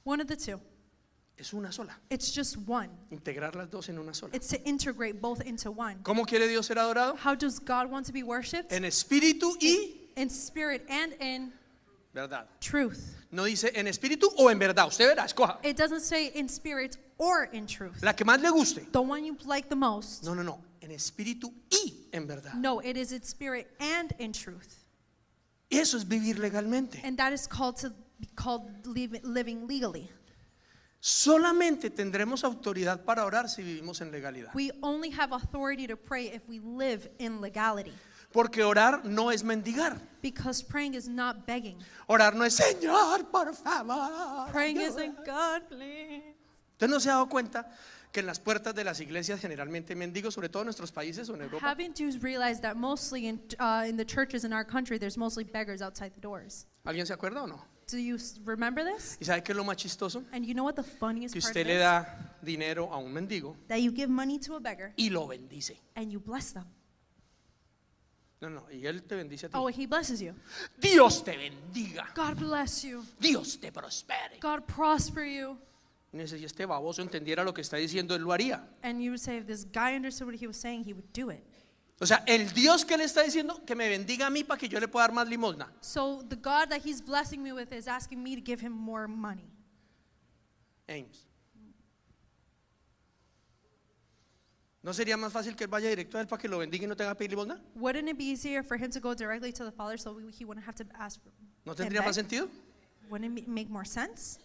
One of the two. Es una sola. It's just one. Integrar las dos en una sola. It's to integrate both into one. ¿Cómo quiere Dios ser adorado? How does God want to be worshipped? En espíritu y In spirit and in verdad. truth. No dice en espíritu o en verdad. Usted verá, escoja. It doesn't say in spirit or in truth. La que más le guste. The one you like the most. No, no, no. En espíritu y en verdad. No, it is in spirit and in truth. Eso es vivir legalmente. And that is called living legally. Solamente tendremos autoridad para orar si vivimos en legalidad. We only have authority to pray if we live in legality. Porque orar no es mendigar. Because praying is not begging. Orar no es Señor, por favor. Praying ayuda". isn't God, please. ¿Usted no se ha dado cuenta que en las puertas de las iglesias generalmente hay mendigos, sobre todo en nuestros países o en Europa? Haven't you realized that mostly in the churches in our country, there's mostly beggars outside the doors? ¿Alguien se acuerda o no? Do you remember this? ¿Y sabe qué es lo más chistoso? And you know what the funniest Que part usted of le this? da dinero a un mendigo That you give money to a beggar y lo bendice. and you bless them. No, y él te bendice a ti. Oh, he blesses you. Dios te bendiga. God bless you. Dios te prospere. God prosper you. Y dice, si este baboso entendiera lo que está diciendo, él lo haría. And you would say, if this guy understood what he was saying, he would do it. O sea, el Dios que le está diciendo que me bendiga a mí para que yo le pueda dar más limosna. So the God that he's blessing me with is asking me to give him more money. Ames. ¿No sería más fácil que él vaya directo a él para que lo bendiga y no tenga que pedir limosna? Wouldn't it be easier for him to go directly to the Father so he wouldn't have to ask for ¿No and tendría más beg? sentido? Wouldn't it make more sense?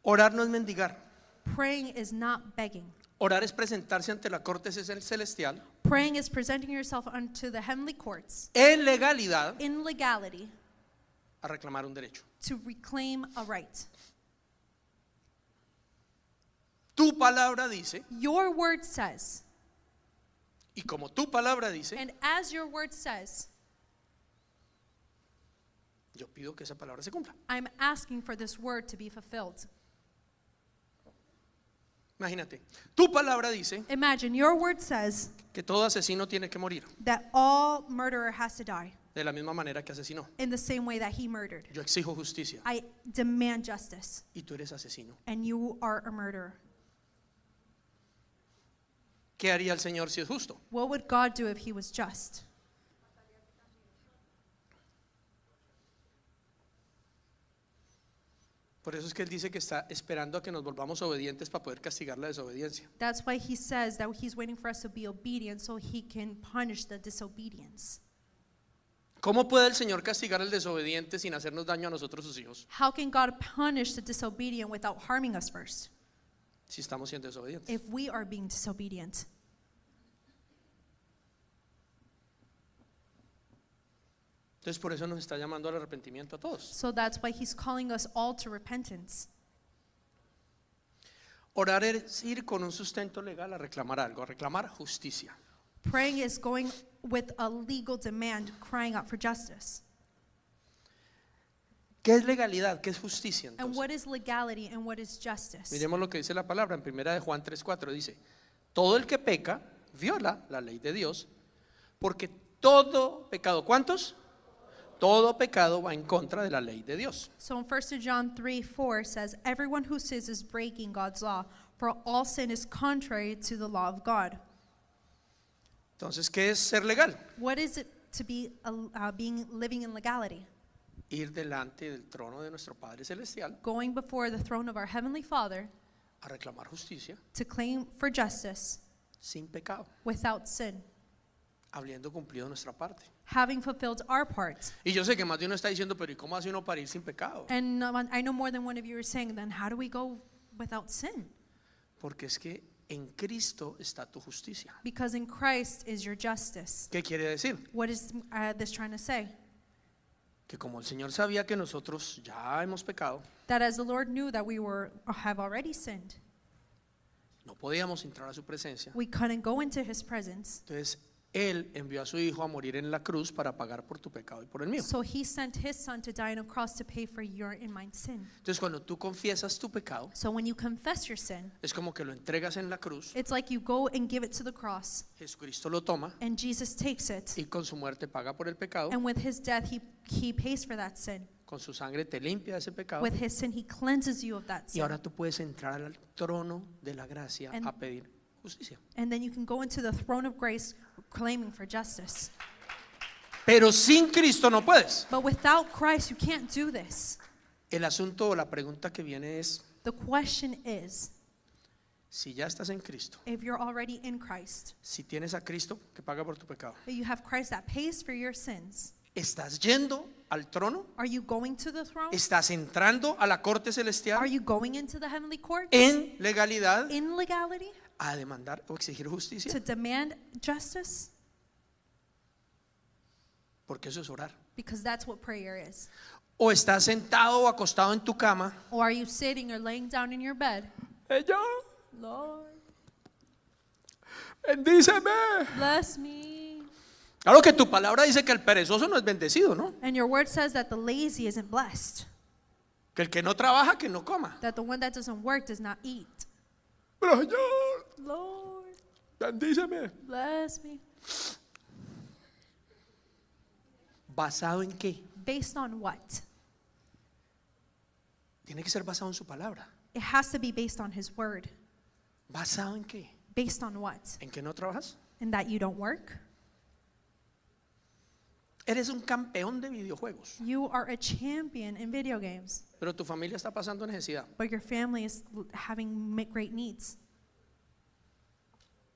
Orar no es mendigar. Praying is not begging. Orar es presentarse ante la corte celestial Praying is presenting yourself unto the heavenly courts en legalidad in legality a reclamar un derecho. to reclaim a right. Tu palabra dice, Your word says, y como tu palabra dice, and as your word says, yo pido que esa palabra se cumpla. I'm asking for this word to be fulfilled. Imagínate, tu palabra dice Imagine your word says que todo asesino tiene que morir that all murderer has to die de la misma manera que asesinó. in the same way that he murdered. Yo exijo justicia I demand justice, y tú eres asesino. and you are a murderer. ¿Qué haría el Señor si es justo? What would God do if he was just? Por eso es que Él dice que está esperando a que nos volvamos obedientes para poder castigar la desobediencia. That's why he says that he's waiting for us to be obedient so he can punish the disobedience. ¿Cómo puede el Señor castigar al desobediente sin hacernos daño a nosotros sus hijos How can God punish the disobedient without harming us first si estamos siendo desobedientes? if we are being disobedient? Entonces por eso nos está llamando al arrepentimiento a todos. So that's why he's calling us all to repentance. Orar es ir con un sustento legal a reclamar algo, a reclamar justicia. Praying is going with a legal demand, crying out for justice. ¿Qué es legalidad? ¿Qué es justicia? And Entonces, what is legality and what is justice? miremos lo que dice la palabra en 1 de Juan 3:4. Dice, todo el que peca viola la ley de Dios, porque todo pecado, ¿cuántos? Todo pecado va en contra de la ley de Dios. So in 1 John 3:4 says, everyone who sins is breaking God's law, for all sin is contrary to the law of God. Entonces, ¿qué es ser legal? What is it to be living in legality? Ir delante del trono de nuestro Padre Celestial Going before the throne of our Heavenly Father a reclamar justicia to claim for justice sin pecado, without sin, habiendo cumplido nuestra parte. having fulfilled our part. Y yo sé que más de uno está diciendo, pero ¿y cómo hace uno para ir sin pecado? And I know more than one of you are saying, then how do we go without sin? Porque es que en Cristo está tu justicia. Because in Christ is your justice. ¿Qué quiere decir? What is this trying to say? Que como el Señor sabía que nosotros ya hemos pecado, That as the Lord knew that we have already sinned, no podíamos entrar a su presencia. we couldn't go into his presence. Entonces, Él envió a su Hijo a morir en la cruz para pagar por tu pecado y por el mío. So he sent his son to die on a cross to pay for your and mine sin. Entonces, cuando tú confiesas tu pecado, So when you confess your sin, es como que lo entregas en la cruz, it's like you go and give it to the cross, Jesucristo lo toma and Jesus takes it, y con su muerte paga por el pecado, and with his death he pays for that sin. con su sangre te limpia de ese pecado With his sin he cleanses you of that y sin. ahora tú puedes entrar al trono de la gracia And- a pedir justicia. And then you can go into the throne of grace claiming for justice. Pero sin Cristo no puedes. But without Christ you can't do this. El asunto o la pregunta que viene es, The question is, si ya estás en Cristo, if you're already in Christ, si tienes a Cristo que paga por tu pecado, that you have Christ that pays for your sins, ¿estás yendo al trono? are you going to the throne? ¿Estás entrando a la corte Are celestial you going into the heavenly courts en legalidad in legality a demandar o exigir justicia? to demand justice? Porque eso es orar. Because that's what prayer is. o estás sentado o acostado en tu cama, Or are you sitting or laying down in your bed? Señor, Lord, bendíceme. bless me. Claro que tu palabra dice que el perezoso no es bendecido, ¿no? And your word says that the lazy isn't blessed, Que el que no trabaja, que no coma. that the one that doesn't work does not eat. Pero Señor, Lord, bendíceme. bless me. ¿Basado en qué? Based on what? Tiene que ser basado en su palabra. It has to be based on his word. ¿Basado en qué? Based on what? ¿En que no trabajas? In that you don't work? Eres un campeón de videojuegos, You are a champion in video games, pero tu familia está pasando necesidad. but your family is having great needs.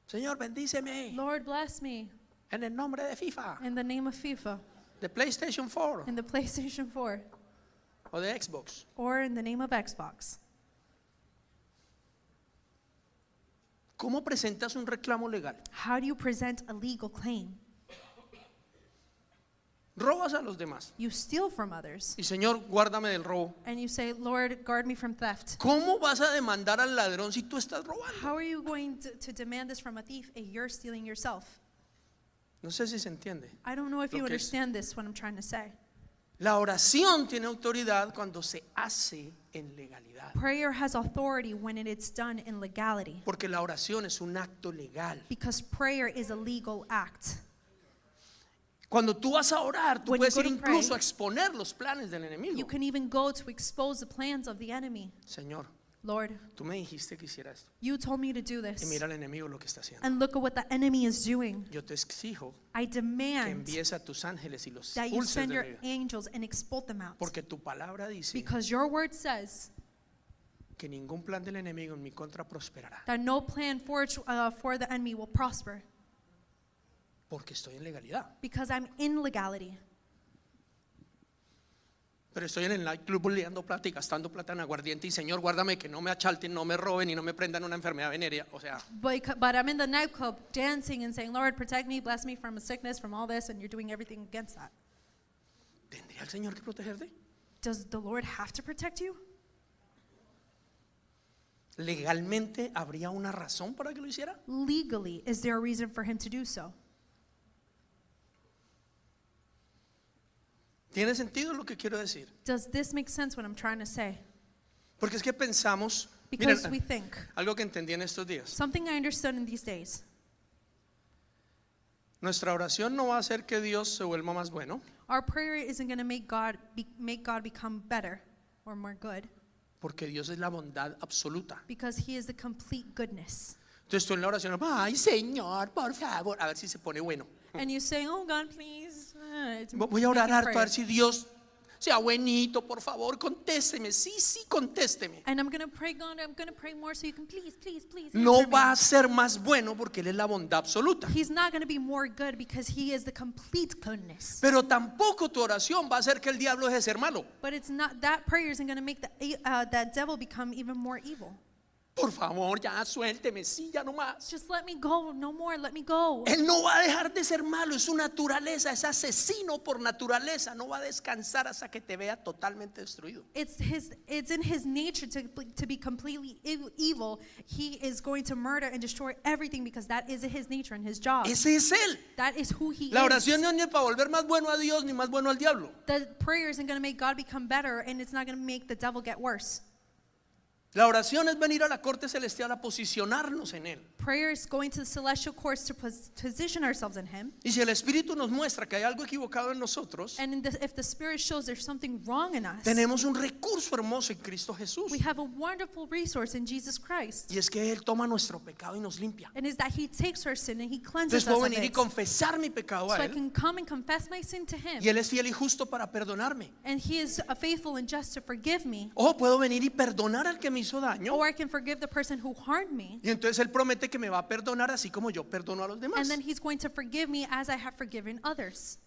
Señor, bendíceme Lord, bless me en el nombre de FIFA, in the name of FIFA, de PlayStation 4 in the PlayStation 4, o de Xbox. or in the name of Xbox. ¿Cómo presentas un reclamo legal? How do you present a legal claim? Robas a los demás You steal from others, y Señor, guárdame del robo. and you say, Lord, guard me from theft. ¿Cómo vas a demandar al ladrón si tú estás robando? How are you going to demand this from a thief if you're stealing yourself? No sé si se entiende. I don't know if Lo you que es- understand this, what I'm trying to say. La oración tiene autoridad cuando se hace en legalidad. Prayer has authority when it is done in legality, Porque la oración es un acto legal. because prayer is a legal act. Cuando tú vas a orar, tú When you puedes go ir to incluso pray, a exponer los planes del You enemigo. can even go to expose the plans of the enemy. Señor, Lord, tú me dijiste que hiciera esto. you told me to do Y this, mira al enemigo lo que está haciendo. and look at what the enemy is doing. Yo te exijo I que demand envíes a tus ángeles y los that you expulses send de your mi vida. angels and expel them out, Porque tu palabra dice because your word says que ningún plan del enemigo en mi contra prosperará. that no plan for the enemy will prosper, Porque estoy en legalidad. because I'm in legality. Pero estoy en el nightclub boleando plata y gastando plata en aguardiente y Señor, guárdame que no me achalten, no me roben y no me prendan una enfermedad venérea. O sea, But I'm in the nightclub dancing and saying, Lord, protect me, bless me from a sickness, from all this, and you're doing everything against that. ¿tendría el Señor que protegerte? Does the Lord have to protect you? ¿Legalmente habría una razón para que lo hiciera? Legally, is there a reason for him to do so? ¿Tiene sentido lo que quiero decir? Does this make sense what I'm trying to say? Porque es que pensamos, Because miren, we think, algo que entendí en estos días, something I understood in these days, nuestra oración no va a hacer que Dios se vuelva más bueno, our prayer isn't going to make God become better or more good, porque Dios es la bondad absoluta. because he is the complete goodness. Entonces tú en la oración, ay Señor, por favor, a ver si se pone bueno. And you say, oh God, please. Voy a orar making harto a prayer. ver si Dios sea buenito, por favor, contésteme. Sí, contésteme. And I'm going to pray, God, I'm going to pray more so you can please No answer va me. a ser más bueno porque Él es la bondad absoluta. He's not going to be more good because he is the complete goodness. Pero tampoco tu oración va a hacer que el diablo deje de ser malo. But it's not, that prayer isn't going to make that devil become even more evil. Por favor, ya suélteme, sí, ya no más. Just let me go, no more, let me go. Él no va a dejar de ser malo, es su naturaleza, es asesino por naturaleza. No va a descansar hasta que te vea totalmente destruido. It's in his nature to be completely evil. He is going to murder and destroy everything because that is his nature and his job. Ese es Él. That is who he La is. oración no es para volver más bueno a Dios ni más bueno al diablo. The prayer isn't going to make God become better, and it's not going to make the devil get worse. La oración es venir a la corte celestial a posicionarnos en Él. Prayer is going to the celestial courts to position ourselves in him. Y si el Espíritu nos muestra que hay algo equivocado en nosotros, And if the Spirit shows there's something wrong in us, tenemos un recurso hermoso en Cristo Jesús. we have a wonderful resource in Jesus Christ. Y es que Él toma nuestro pecado y nos limpia. And is that he takes our sin and he cleanses Entonces us puedo of venir y it. confesar mi pecado So a I Él. can come and confess my sin to him. Y Él es fiel y justo para perdonarme. And he is faithful and just to forgive me. O puedo venir y perdonar al que me hizo daño. Or I can forgive the person who harmed me. Y entonces Él promete que me va a perdonar así como yo perdono a los demás. And then he's going to forgive me as I have forgiven others.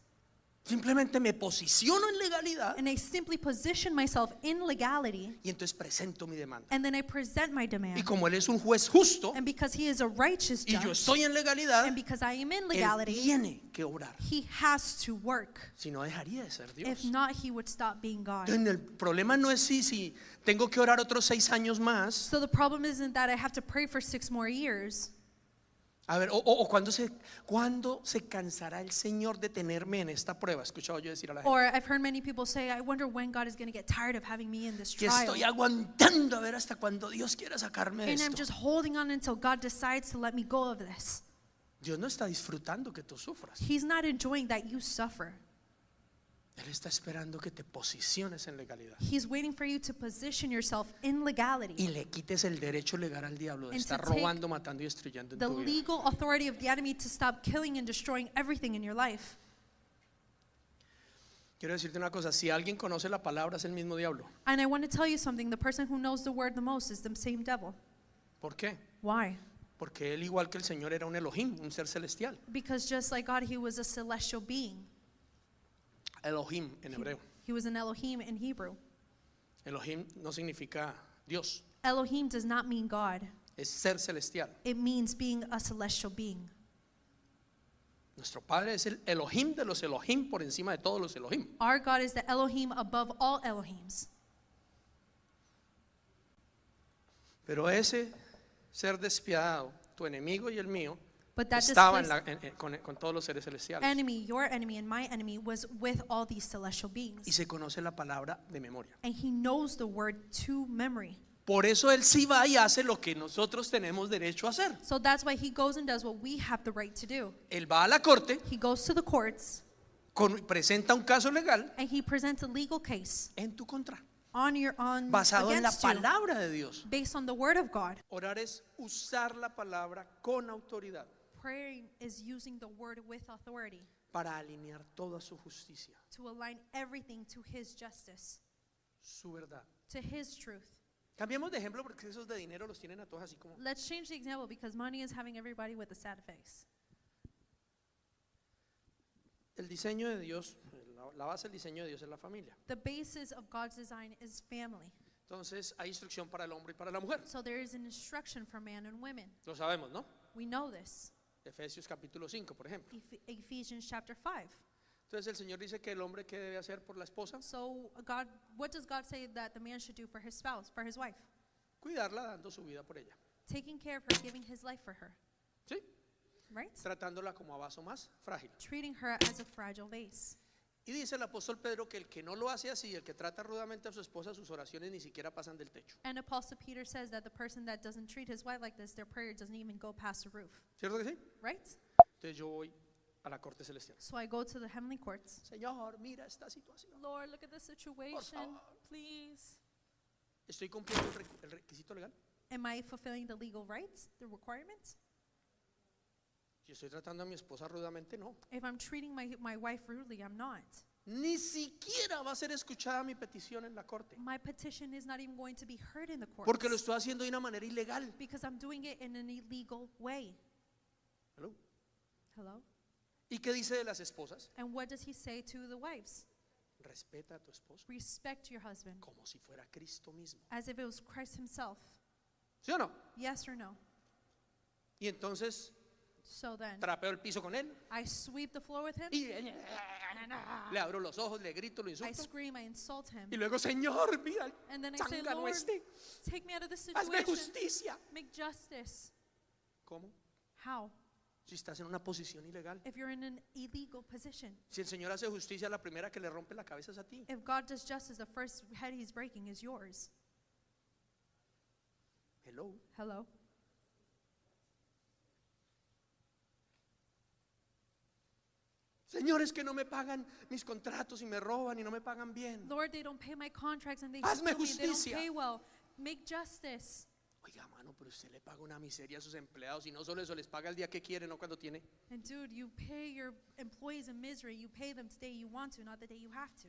Simplemente me posiciono en legalidad and I simply position myself in legality, y entonces presento mi demanda. and then I present my Y demand. como Él es un juez justo And because he is a righteous y yo judge, estoy en legalidad, and because I am in Él legality, tiene que obrar. he has to work. Si no, dejaría de ser If Dios. not, he would stop being God. Entonces, el problema no es si tengo que orar otros 6 años más. So the problem isn't that I have to pray for 6 more years. A ver, o ¿cuándo se cansará el Señor de tenerme en esta prueba? He escuchado yo decir a la gente Or I've heard many people say, I wonder when God is going to get tired of having me in this que trial. estoy aguantando a ver hasta cuando Dios quiera sacarme de And I'm esto. just holding on until God decides to let me go of this. Dios no está disfrutando que tú sufras. He's not enjoying that you suffer. Él está esperando que te posiciones en legalidad He's waiting for you to position yourself in legality. y le quites el derecho legal al diablo de And estar to take robando, matando y destruyendo en The tu vida. legal authority of the enemy to stop killing and destroying everything in your life. Quiero decirte una cosa, si alguien conoce la palabra es el mismo diablo. And I want to tell you something. The person who knows the word the most is the same devil. ¿Por qué? Why? Porque él, igual que el Señor, era un Elohim, un ser celestial. Because just like God, he was a celestial being. Elohim en hebreo. He was an Elohim in Hebrew. Elohim no significa Dios, Elohim does not mean God. es ser celestial. It means being a celestial being. Nuestro Padre es el Elohim de los Elohim por encima de todos los Elohim. Our God is the Elohim above all Elohims. Pero ese ser despiadado, tu enemigo y el mío, But that estaba displaced con todos los seres celestiales. enemy, your enemy and my enemy, was with all these celestial Y beings. se conoce la palabra de memoria. And he knows the word to memory. Por eso él sí va y hace lo que nosotros tenemos derecho a hacer. So that's why he goes and does what we have the right to do. Él va a la corte, He goes to the courts presenta un caso legal and he presents a legal case en tu contra, on basado en la against you, palabra de Dios. based on the word of God. Orar es usar la palabra con autoridad Praying is using the word with authority para alinear toda su justicia, to align everything to his justice, su verdad. to his truth. Cambiemos de ejemplo porque esos de dinero los tienen a todos así como. Let's change the example because money is having everybody with a sad face. El diseño de Dios, la base del diseño de Dios es la familia. The basis of God's design is family. Entonces hay instrucción para el hombre y para la mujer. So there is an instruction for man and women. Lo sabemos, ¿no? We know this. Efesios capítulo 5, por ejemplo. Ephesians chapter 5. Entonces el Señor dice que el hombre qué debe hacer por la esposa, So God, what does God say that the man should do for his spouse, for his wife? cuidarla dando su vida por ella. Taking care of her, giving his life for her, ¿Sí? right? Tratándola como a vaso más frágil. Treating her as a fragile vase. Y dice el apóstol Pedro que el que no lo hace así, el que trata rudamente a su esposa, sus oraciones ni siquiera pasan del techo. And Apostle Peter says that the person that doesn't treat his wife like this, their prayer doesn't even go past the roof, ¿Cierto que sí? right? Entonces yo voy a la corte celestial. So I go to the heavenly courts. Señor, mira esta situación. Lord, look at the situation, favor. please. ¿Estoy cumpliendo el requisito legal? Am I fulfilling the legal rights, the requirements? Si estoy tratando a mi esposa rudamente, no. If I'm treating my wife rudely, I'm not. Ni siquiera va a ser escuchada mi petición en la corte. My petition is not even going to be heard in the courts Porque lo estoy haciendo de una manera ilegal. because I'm doing it in an illegal way. ¿Aló? Hello? ¿Y qué dice de las esposas? And what does he say to the wives? Respeta a tu esposo Respect your husband como si fuera Cristo mismo. as if it was Christ himself. ¿Sí o no? Yes or no? Y entonces So then, trapeo el piso con él I sweep the floor with him. y le abro los ojos, le grito, lo I insulto. scream, I insult him. Y luego, Señor, mira el And then I say, zángano Lord, este, take me out of this hazme situation. justicia. Make justice. ¿Cómo? How? Si estás en una posición ilegal. If you're in an illegal position. Si el Señor hace justicia, la primera que le rompe la cabeza es a ti. If God does justice, the first head he's breaking is yours. Hello. Hello? Señores que no me pagan mis contratos y me roban y no me pagan bien. Lord, they don't pay my contracts and they Hazme steal me. They don't justicia. pay well. Make justice. Oiga, mano, pero usted le paga una miseria a sus empleados y no solo eso, les paga el día que quiere, no cuando tiene. And dude, you pay your employees in misery. You pay them today you want to, not the day you have to.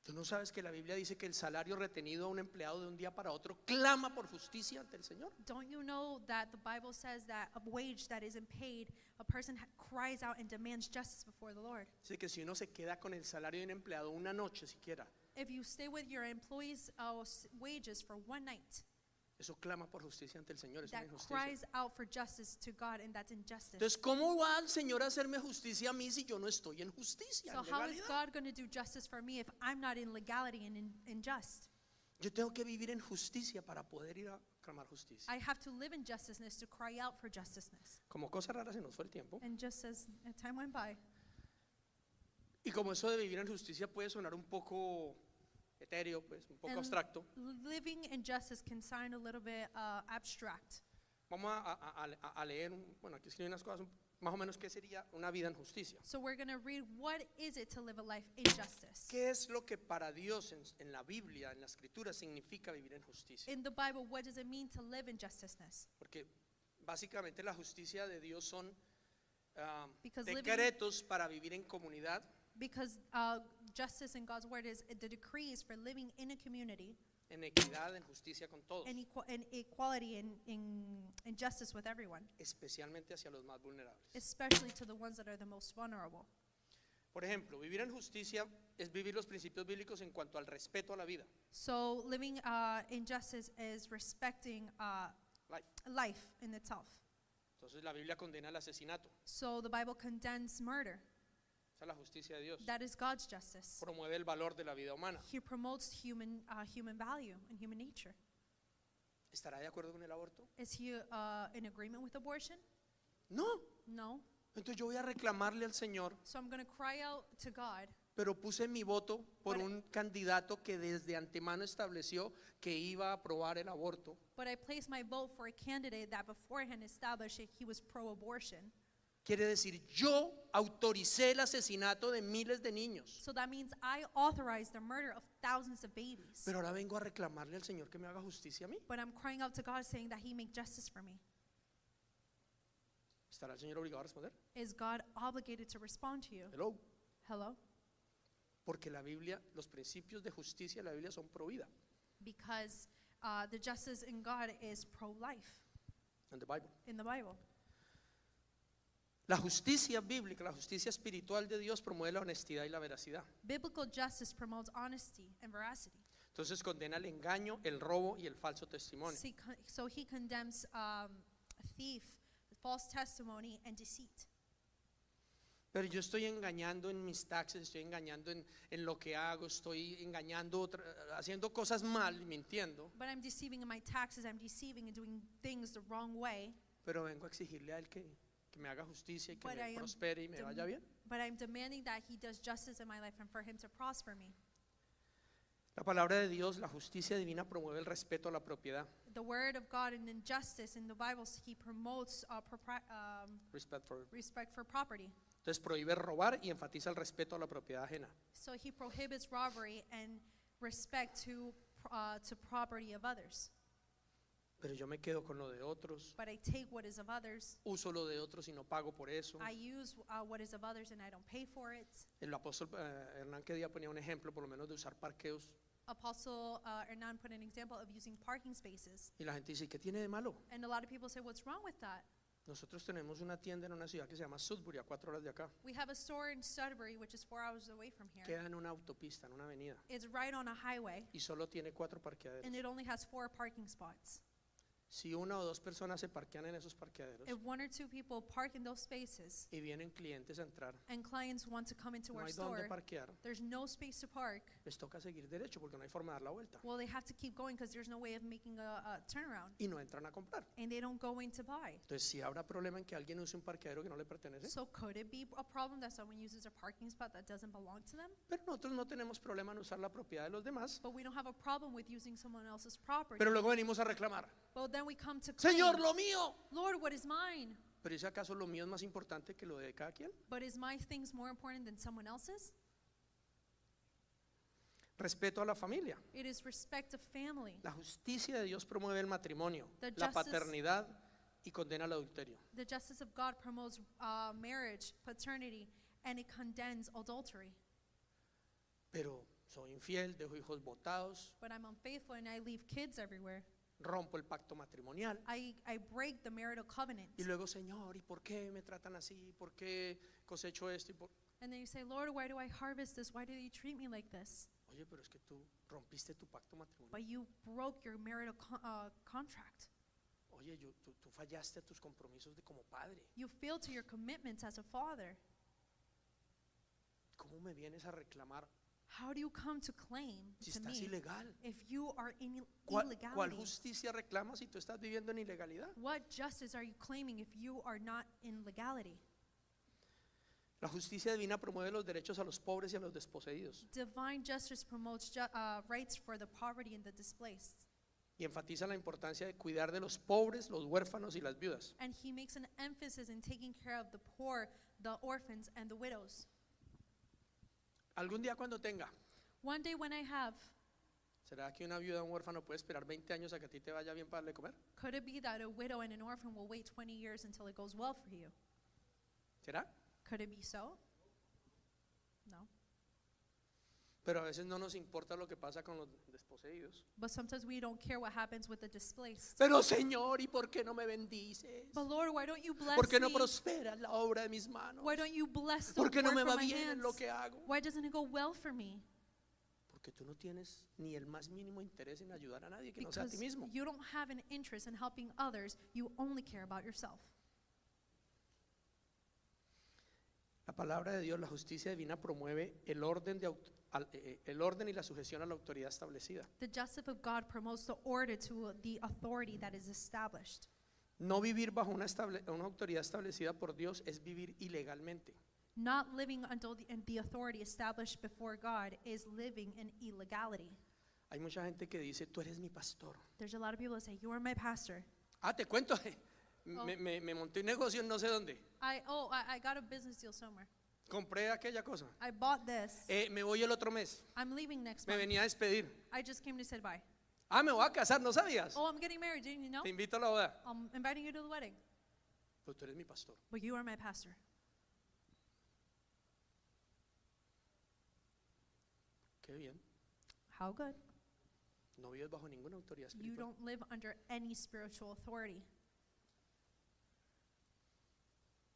¿Tú no sabes que la Biblia dice que el salario retenido a un empleado de un día para otro clama por justicia ante el Señor? Don't you know that the Bible says that a wage that isn't paid, a person cries out and demands justice before the Lord? Dice que si uno se queda con el salario de un empleado una noche siquiera, If you stay with your employees' wages for one night, eso clama por justicia ante el Señor, es una that injusticia. cries out for justice to God, and that's injustice. Entonces, ¿cómo va el Señor a hacerme justicia a mí si yo no estoy en justicia, So en how is legalidad? God going to do justice for me if I'm not in legality and in just? Yo tengo que vivir en justicia para poder ir a clamar justicia. I have to live in justiceness to cry out for justiceness. Como cosa rara se nos fue el tiempo. And just as time went by, Y como eso de vivir en justicia puede sonar un poco etéreo, pues un poco And abstracto, living in justice can sound a little bit abstract. vamos a leer, bueno, aquí escriben unas cosas, más o menos qué sería una vida en justicia. So we're going to read, what is it to live a life in justice? ¿Qué es lo que para Dios en la Biblia, en la Escritura, significa vivir en justicia? In the Bible, what does it mean to live in justiceness? Porque básicamente la justicia de Dios son Because living- decretos para vivir en comunidad, Because justice in God's word is the decrees for living in a community en equidad, en justicia con todos, and equality and justice with everyone, especialmente hacia los más vulnerables. especially to the ones that are the most vulnerable. Por ejemplo, vivir en justicia es vivir los principios bíblicos en cuanto al respeto a la vida. So living in justice is respecting Life. life in itself. Entonces la Biblia condena el asesinato. So the Bible condemns murder. Esa es la justicia de Dios. That is God's justice. Promueve el valor de la vida humana. He promotes human value and human nature. ¿Estará de acuerdo con el aborto? Is he in agreement with abortion? No. No. Entonces yo voy a reclamarle al Señor, So I'm going to cry out to God, pero puse mi voto por But- un candidato que desde antemano estableció que iba a aprobar el aborto. but I placed my vote for a candidate that beforehand established that he was pro-abortion. Quiere decir, yo autoricé el asesinato de miles de niños. So that means I authorized the murder of thousands of babies. Pero ahora vengo a reclamarle al Señor que me haga justicia a mí. But I'm crying out to God saying that he make justice for me. ¿Estará el Señor obligado a responder? Is God obligated to respond to you? Hello. Hello? Porque la Biblia, los principios de justicia de la Biblia son pro vida. Because the justice in God is pro-life En the Bible. in the Bible. La justicia bíblica, la justicia espiritual de Dios promueve la honestidad y la veracidad. Biblical justice promotes honesty and veracity. Entonces condena el engaño, el robo y el falso testimonio. So he condemns thief, false testimony, and deceit. Pero yo estoy engañando en mis taxes, estoy engañando en lo que hago, estoy engañando, haciendo cosas mal y mintiendo. But I'm deceiving in my taxes, I'm deceiving and doing things the wrong way. Pero vengo a exigirle a Él que me haga justicia y que But me I am prospere y me dem- vaya bien. But I'm demanding that he does justice in my life and for him to prosper me. La palabra de Dios, la justicia divina promueve el respeto a la propiedad. The word of God and in justice in the Bible, he promotes Respect for. respect for property. Entonces prohíbe robar y enfatiza el respeto a la propiedad ajena. So he prohibits robbery and respect to property of others. Pero yo me quedo con lo de otros, But I take what is of others. uso lo de otros y no pago por eso. I use what is of others and I don't pay for it. El apóstol Hernán Kedía ponía un ejemplo por lo menos de usar parqueos Apostle Hernan put an example of using parking spaces. y la gente dice, ¿qué tiene de malo? And a lot of people say, what's wrong with that? Nosotros tenemos una tienda en una ciudad que se llama Sudbury, a 4 horas de acá. We have a store in Sudbury, which is 4 hours away from here. Queda en una autopista, en una avenida, It's right on a highway, y solo tiene 4 and parqueaderos. it only has 4 parking spots. Si una o dos personas se parquean en esos parqueaderos If 1 or 2 people park in those spaces y vienen clientes a entrar, and clients want to come into no our hay dónde store, parquear, there's no space to park. les toca seguir derecho porque no hay forma de dar la vuelta. Well, they have to keep going because there's no way of making a turnaround, Y no entran a comprar. and they don't go in to buy. Entonces, si habrá problema en que alguien use un parqueadero que no le pertenece, So could it be a problem that someone uses a parking spot that doesn't belong to them? pero nosotros no tenemos problema en usar la propiedad de los demás, But we don't have a problem with using someone else's property. pero luego venimos a reclamar, But then we come to claim, Señor, lo mío. Lord, what is mine? Pero ¿es acaso lo mío es más importante que lo de cada quien? But is my things more important than someone else's? Respeto a la familia. It is respect of family. La justicia de Dios promueve el matrimonio, The la justice- paternidad y condena el adulterio. The justice of God promotes marriage, paternity, and it condemns adultery. Pero soy infiel, dejo hijos botados, but I'm unfaithful and I leave kids everywhere. rompo el pacto matrimonial. I break the marital covenant. Y luego, Señor, ¿y por qué me tratan así? ¿Por qué cosecho esto? And then you say, Lord, why do I harvest this? Why do you treat me like this? Oye, pero es que tú rompiste tu pacto matrimonial. But you broke your marital contract. Oye, tú fallaste a tus compromisos de como padre. You failed to your commitments as a father. ¿Cómo me vienes a reclamar How do you come to claim si to estás me ilegal? if you are in ¿Cuál illegality? justicia reclamas si tú estás viviendo en ilegalidad? What justice are you claiming if you are not in legality? La justicia divina promueve los derechos a los pobres y a los desposeídos Divine justice promotes rights for the poverty and the displaced. y enfatiza la importancia de cuidar de los pobres, los huérfanos y las viudas. And he makes an emphasis in taking care of the poor, the orphans, and the widows. Algún día cuando tenga, One day when I have, ¿será que una viuda o un huérfano puede esperar 20 años a que a ti te vaya bien para darle comer? could it be that a widow and an orphan will wait 20 years until it goes well for you? ¿Será? Could it be so? No. Pero a veces no nos importa lo que pasa con los desposeídos. But sometimes we don't care what happens with the displaced. Pero Señor, ¿y por qué no me bendices? But Lord, why don't you bless ¿Por qué no me? prospera la obra de mis manos? Why don't you bless the ¿Por qué no work me of va my bien en lo hands? que hago? Why doesn't it go well for me? Porque tú no tienes ni el más mínimo interés en ayudar a nadie que no sea a ti Because mismo. you don't have an interest in helping others. You only care about yourself. La palabra de Dios, la justicia divina promueve el orden y la sujeción a la autoridad establecida. The justice of God promotes the order to the authority that is established. No vivir bajo una autoridad establecida por Dios es vivir ilegalmente. Not living until the authority established before God is living in illegality. Hay mucha gente que dice, tú eres mi pastor. There's a lot of people that say, you are my pastor. Te cuento, me monté un negocio en no sé dónde. I got a business deal somewhere. Compré aquella cosa. I bought this. Me voy el otro mes. I'm leaving next Me month. venía a despedir. I just came to say bye. Me voy a casar, ¿no sabías? Oh, I'm getting married, didn't you know? Te invito a la boda. I'm inviting you to the wedding. Pero tú eres mi pastor. But you are my pastor. Qué bien. How good. No vives bajo ninguna autoridad You espiritual. don't live under any spiritual authority.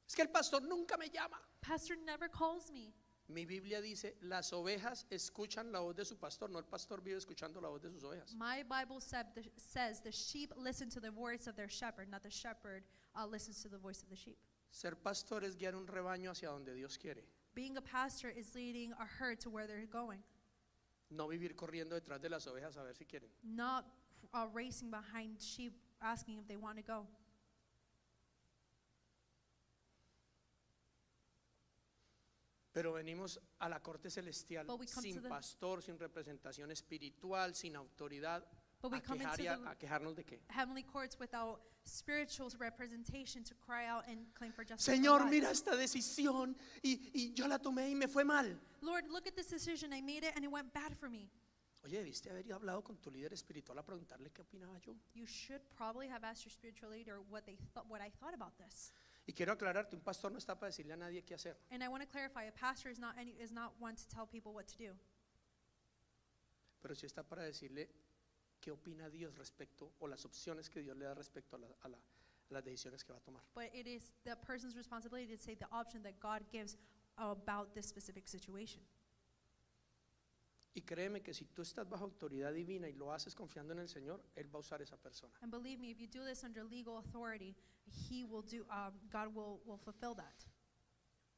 Es que el pastor nunca me llama. Pastor never calls me. Mi Biblia dice, las ovejas escuchan la voz de su pastor, no el pastor vive escuchando la voz de sus ovejas. My Bible says the sheep listen to the voice of their shepherd, not the shepherd listens to the voice of the sheep. Ser pastor es guiar un rebaño hacia donde Dios quiere. Being a pastor is leading a herd to where they're going, No vivir corriendo detrás de las ovejas a ver si quieren. not racing behind sheep asking if they want to go. Pero venimos a la corte celestial But we come to sin the- pastor, sin representación espiritual, sin autoridad, But we a, come quejar into y the- a quejarnos de qué. Heavenly courts without spiritual representation to cry out and claim for justice. Señor, for what? mira esta decisión y yo la tomé y me fue mal. Lord, look at this decision. I made it and it went bad for me. Oye, debiste haber hablado con tu líder espiritual a preguntarle qué opinaba yo. You should probably have asked your spiritual leader what I thought about this. Y quiero aclararte, un pastor no está para decirle a nadie qué hacer. And I want to clarify, a pastor is not one to tell people what to do. Pero sí está para decirle qué opina Dios respecto o las opciones que Dios le da respecto a las decisiones que va a tomar. But it is the person's responsibility to say the option that God gives about this specific situation. Y créeme que si tú estás bajo autoridad divina y lo haces confiando en el Señor, Él va a usar esa persona. And believe me, if you do this under legal authority, God will fulfill that.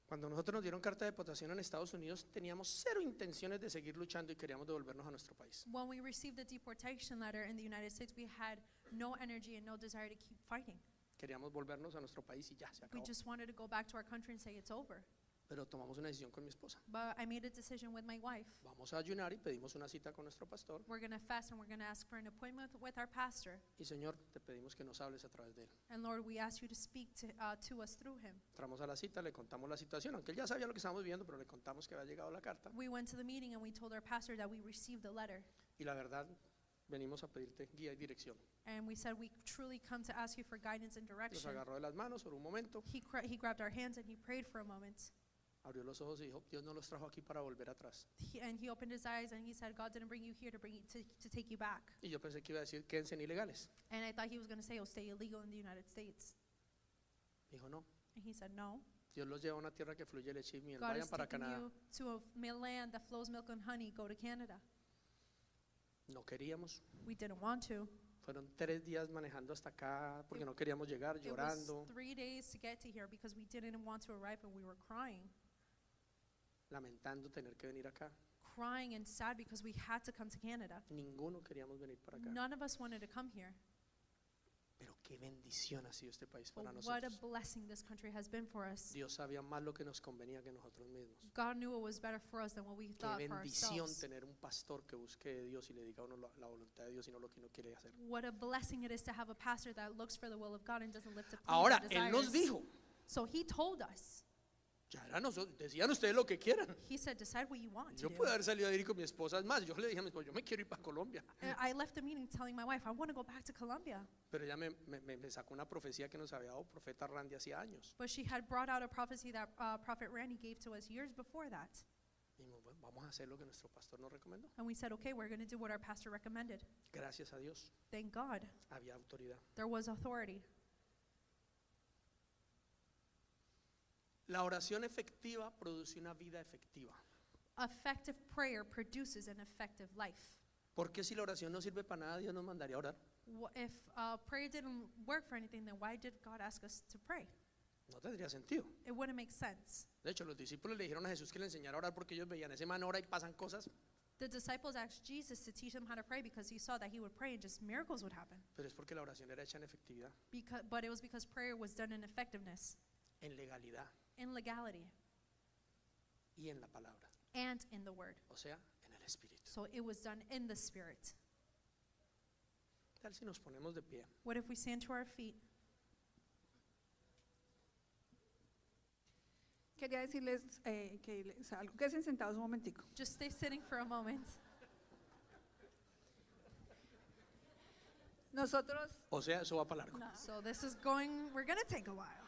Cuando nosotros nos dieron carta de deportación en Estados Unidos, teníamos cero intenciones de seguir luchando y queríamos devolvernos a nuestro país. When we received the deportation letter in the United States, we had no energy and no desire to keep fighting. Queríamos volvernos a nuestro país y ya, se We acabó. just wanted to go back to our country and say it's over. Pero tomamos una decisión con mi esposa. But I made a decision with my wife. Vamos a ayunar y pedimos una cita con nuestro pastor. We're going to fast and we're going to ask for an appointment with our pastor. Y Señor, te pedimos que nos hables a través de él. And Lord, we ask you to speak to us through him. Entramos a la cita, le contamos la situación, aunque él ya sabía lo que estábamos viviendo, pero le contamos que había llegado la carta. We went to the meeting and we told our pastor that we received the letter. Y la verdad, venimos a pedirte guía y dirección. And we said we truly come to ask you for guidance and Nos direction. agarró de las manos por un momento He grabbed our hands and he prayed for a moment. Abrió los ojos y dijo, Dios no los trajo aquí para volver atrás. And he opened his eyes and he said, God didn't bring you here to bring you to take you back. Y yo pensé que iba a decir, quédense en ilegales. And I thought he was going to say, oh, stay illegal in the United States. Dijo, no, And he said, no. Dios los lleva a una tierra que fluye leche y miel. God Vayan is para taking Canadá. you to a land that flows milk and honey. Go to Canada. No queríamos. We didn't want to. Fueron 3 días manejando hasta acá porque no queríamos llegar, It was llorando, 3 days to get to here because we didn't want to arrive and we were crying. lamentando tener que venir acá. Crying and sad because we had to come to Canada. Ninguno queríamos venir para acá. None of us wanted to come here. Pero qué bendición ha sido este país But para what a nosotros. blessing this country has been for us. Dios sabía más lo que nos convenía que nosotros mismos. God knew it was better for us than what we Qué thought for bendición ourselves. tener un pastor que busque de Dios y le diga a uno la voluntad de Dios y no lo que uno quiere hacer. What a blessing it is to have a pastor that looks for the will of God and doesn't live to please Ahora, our Él nos desires. dijo, So he told us. ya era nosotros, decían ustedes lo que quieran. He said, decide what you want to Yo do. puedo haber salido a ir con mi esposa, es más, yo le dije a mi esposa, yo me quiero ir para Colombia. I left the meeting telling my wife, I want to go back to Colombia. Pero ella me sacó una profecía que nos había dado profeta Randy hacía años. But she had brought out a prophecy that Prophet Randy gave to us years before that. Y dijimos, bueno, vamos a hacer lo que nuestro pastor nos recomendó. And we said, okay, we're going to do what our pastor recommended. Gracias a Dios, Thank God había autoridad. there was authority. La oración efectiva produce una vida efectiva. Effective prayer produces an effective life. Porque si la oración no sirve para nada, Dios nos mandaría a orar. If prayer didn't work for anything, then why did God ask us to pray? No tendría sentido. It wouldn't make sense. De hecho, los discípulos le dijeron a Jesús que le enseñara a orar porque ellos veían ese man ora y pasan cosas, The disciples asked Jesus to teach them how to pray because he saw that he would pray and just miracles would happen. pero es porque la oración era hecha en efectividad, But it was because prayer was done in effectiveness, en legalidad in legality, y en la palabra, and in the word. o sea, en el Espíritu. So it was done in the Spirit. Tal si nos ponemos de pie. What if we stand to our feet? Quería decirles algo. Quédense sentados un momentico. Just stay sitting for a moment. Nosotros O sea, eso va para largo. So we're going to take a while.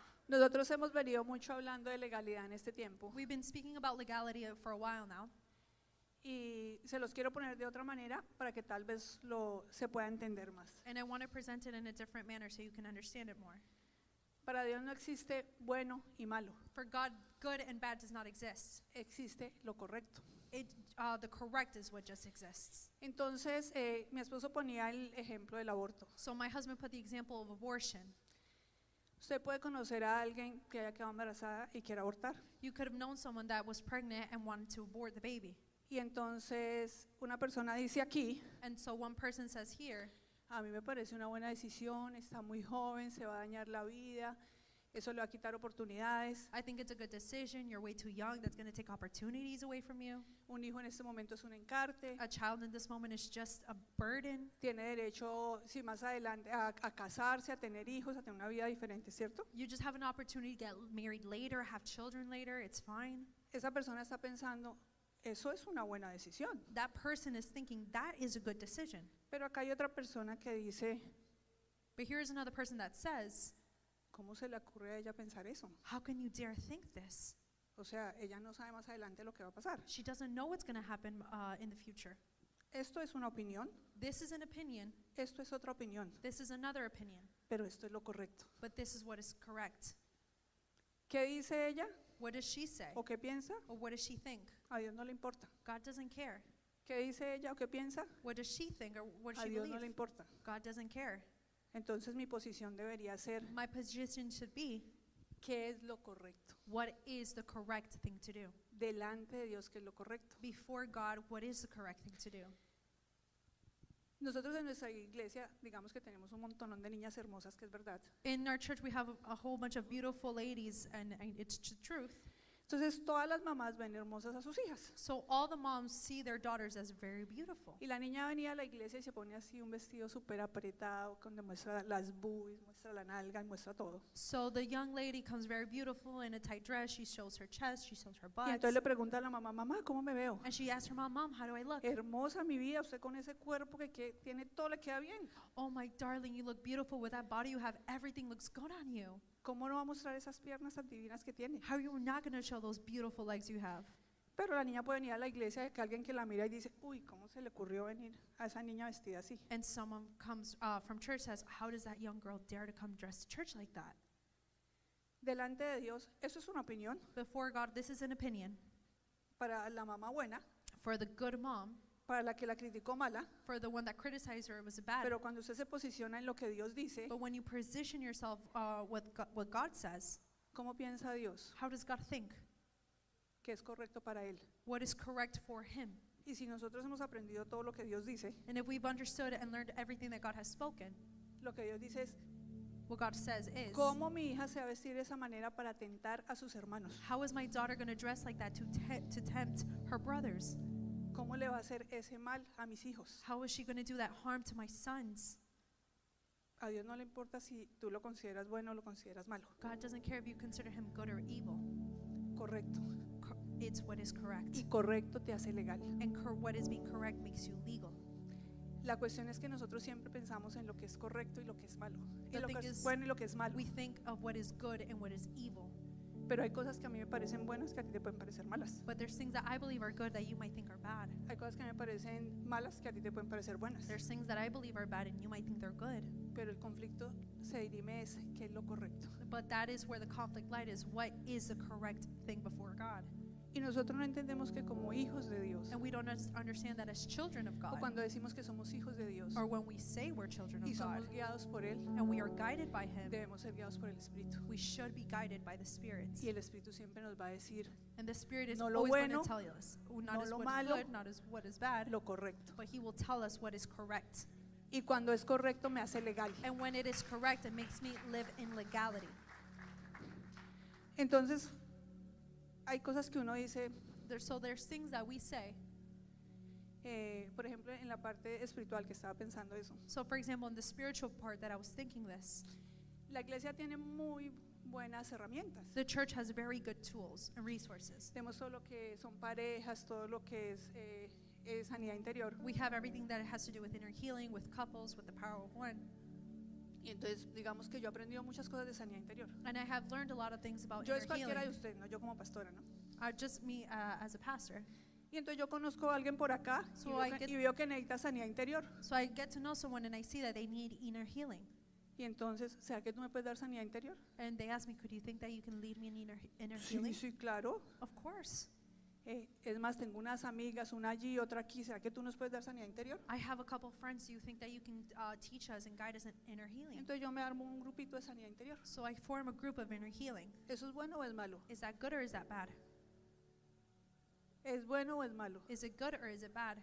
hemos venido mucho hablando de legalidad en este tiempo We've been speaking about legality for a while now. y se los quiero poner de otra manera para que tal vez se pueda entender más. And I want to present it in a different manner so you can understand it more. Para Dios no existe bueno y malo, For God, good and bad does not exist. existe lo correcto. The correct is what just exists. Entonces, mi esposo ponía el ejemplo del aborto. So my husband put the example of abortion. Usted puede conocer a alguien que haya quedado embarazada y quiera abortar. You could have known someone that was pregnant and wanted to abort the baby. Y entonces una persona dice aquí, And so one person says here, a mí me parece una buena decisión, está muy joven, se va a dañar la vida, eso le va a quitar oportunidades. I think it's a good decision. You're way too young. That's going to take opportunities away from you. Un hijo en este momento es un encarte, A child in this moment is just a burden. tiene derecho, si más adelante, a casarse, a tener hijos, a tener una vida diferente, ¿cierto? You just have an opportunity to get married later, have children later. It's fine. Esa persona está pensando, eso es una buena decisión. That person is thinking that is a good decision. Pero acá hay otra persona que dice, But here's another person that says, ¿cómo se le ocurre a ella pensar eso? how can you dare think this? O sea, ella no sabe más adelante lo que va a pasar. She doesn't know what's going to happen in the future. Esto es una opinión, This is an opinion. esto es otra opinión, This is another opinion. pero esto es lo correcto. But this is what is correct. ¿Qué dice ella What does she say? o qué piensa? Or what does she think? A Dios no le importa. God doesn't care. ¿Qué dice ella o qué piensa? What does she think or what does A she Dios no le believe? importa. God doesn't care. Entonces mi posición debería ser, My position should be, ¿qué es lo correcto? what is the correct thing to do? Delante de Dios, ¿qué es lo correcto? Before God, what is the correct thing to do? Nosotros en nuestra iglesia, digamos que tenemos un montón de niñas hermosas, que es verdad. In our church, we have a whole bunch of beautiful ladies, and it's the truth. Entonces todas las mamás ven hermosas a sus hijas. So all the moms see their daughters as very beautiful. Y la niña venía a la iglesia y se pone así un vestido súper apretado, donde muestra las boobies, muestra la nalga, y muestra todo. So the young lady comes very beautiful in a tight dress. She shows her chest, she shows her Y butt. entonces le pregunta a la mamá, mamá, ¿cómo me veo? And she asks her mom, Mom, how do I look? Hermosa mi vida, usted con ese cuerpo que tiene todo le queda bien. Oh, my darling, you look beautiful with that body you have. Everything looks good on you. ¿Cómo no va a mostrar esas piernas tan divinas que tiene? How are you not going to show those beautiful legs you have? Pero la niña puede venir a la iglesia y que alguien que la mira y dice, uy, ¿cómo se le ocurrió venir a esa niña vestida así? And someone comes from church says, how does that young girl dare to come dressed to church like that? Delante de Dios, eso es una opinión. Before God, this is an opinion. Para la mamá buena, For the good mom, para la que la criticó mala, for the one that criticized her, it was bad. pero cuando usted se posiciona en lo que Dios dice, But when you position yourself what God says, ¿cómo piensa Dios how does God think? que es correcto para Él? What is correct for him? Y si nosotros hemos aprendido todo lo que Dios dice, And if we've understood and learned everything that God has spoken, lo que Dios dice es, what God says is, ¿cómo mi hija se va a vestir de esa manera para tentar a sus hermanos? how is my daughter going to dress like that to tempt her brothers? ¿Cómo le va a hacer ese mal a mis hijos? How is she going to do that harm to my sons? A Dios no le importa si tú lo consideras bueno o lo consideras malo. God doesn't care if you consider him good or evil. Correcto. It's what is correct. Y correcto te hace legal. And what is being correct makes you legal. La cuestión es que nosotros siempre pensamos en lo que es correcto y lo que es malo. Y The lo que thing es is, bueno y lo que es malo. We think of what is good and what is evil. Pero hay cosas que a mí me parecen buenas que a ti te pueden parecer malas. But there's things that I believe are good that you might think are bad. Hay cosas que me parecen malas que a ti te pueden parecer buenas. There's things that I believe are bad and you might think they're good. Pero el conflicto se dirime es qué es lo correcto. But that is where the conflict lies, is what is the correct thing before God. Y nosotros no entendemos que como hijos de Dios, And we don't understand that as children of o God, cuando decimos que somos hijos de Dios or when we say we're children y of God, somos guiados por Él, and we are guided by Him, debemos ser guiados por el Espíritu. we should be guided by the Spirit. Y el Espíritu siempre nos va a decir And the Spirit is No lo always going bueno, to tell us, not no as lo what malo, is good, not as what is bad, lo correcto. but He will tell us what is correct. Y cuando es correcto me hace legal. And when it is correct, it makes me live in legality. Entonces, hay cosas que uno dice, So there's things that we say. por ejemplo, en la parte espiritual que estaba pensando eso. So for example, in the spiritual part that I was thinking this, La iglesia tiene muy buenas herramientas. the church has very good tools and resources. Tenemos todo lo que son parejas, todo lo que es sanidad interior. We have everything that has to do with inner healing, with couples, with the power of one. Y entonces, digamos que yo he aprendido muchas cosas de sanidad interior. And I have learned a lot of things about Yo es inner cualquiera de healing. ustedes, no yo como pastora, ¿no? Just me as a pastor. Y entonces yo conozco a alguien por acá y So veo I que- get- y veo que necesita sanidad interior. So I get to know someone and I see that they need inner healing. Y entonces, ¿será que tú me puedes dar sanidad interior? And they ask me, could you think that you can lead me in inner Sí, healing? sí, claro. Of course. Es más, tengo unas amigas, una allí, otra aquí. ¿Será que tú nos puedes dar sanidad interior? I have a couple friends. Do you think that you can teach us and guide us in inner healing? Entonces yo me armo un grupito de sanidad interior. So I form a group of inner healing. ¿Eso es bueno o es malo? Is that good or is that bad? ¿Es bueno o es malo? Is it good or is it bad?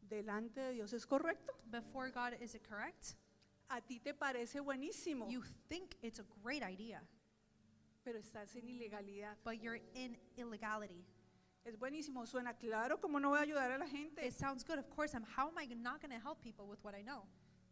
Delante de Dios es correcto. Before God, is it correct? A ti te parece buenísimo, You think it's a great idea, pero estás en ilegalidad. but you're in illegality. Es buenísimo, suena claro, ¿cómo no voy a ayudar a la gente? It sounds good, of course. How am I not going to help people with what I know?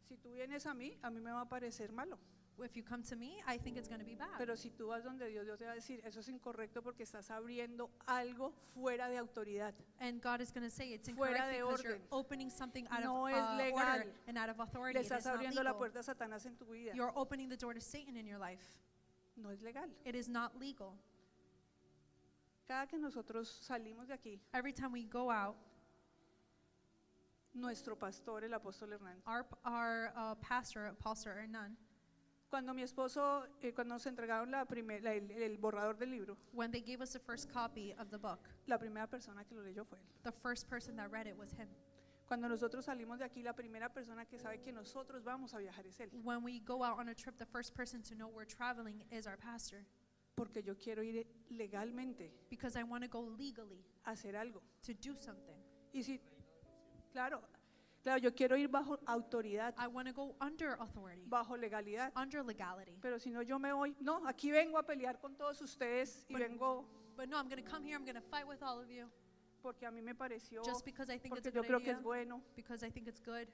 Si tú vienes a mí me va a parecer malo. If you come to me, I think it's going to be bad. Pero si tú vas donde Dios, Dios te va a decir, eso es incorrecto porque estás abriendo algo fuera de autoridad. And God is going to say it's Fuera incorrect de because you're orden. opening something out No of es legal. order and out of authority. Le It estás is not abriendo la legal. puerta a Satanás en tu vida. You're opening the door to Satan in your life. No es legal. It is not legal. Cada que nosotros salimos de aquí, Every time we go out, nuestro pastor, el apóstol Hernán, our pastor, Apostle Hernan, cuando mi esposo, cuando nos entregaron el borrador del libro, when they gave us the first copy of the book, la primera persona que lo leyó fue él. the first person that read it was him. Cuando nosotros salimos de aquí, la primera persona que sabe que nosotros vamos a viajar es él. When we go out on a trip, the first person to know we're traveling is our pastor, Porque yo quiero ir legalmente because I want to go legally a hacer algo. to do something. Y si, claro, yo quiero ir bajo autoridad, I want to go under authority, bajo legalidad. under legality. Pero si no, yo me voy, no, aquí vengo a pelear con todos ustedes y vengo But no, I'm going to come here, I'm going to fight with all of you porque a mí me pareció, just because I think it's porque a yo good creo que idea, es bueno. because I think it's good.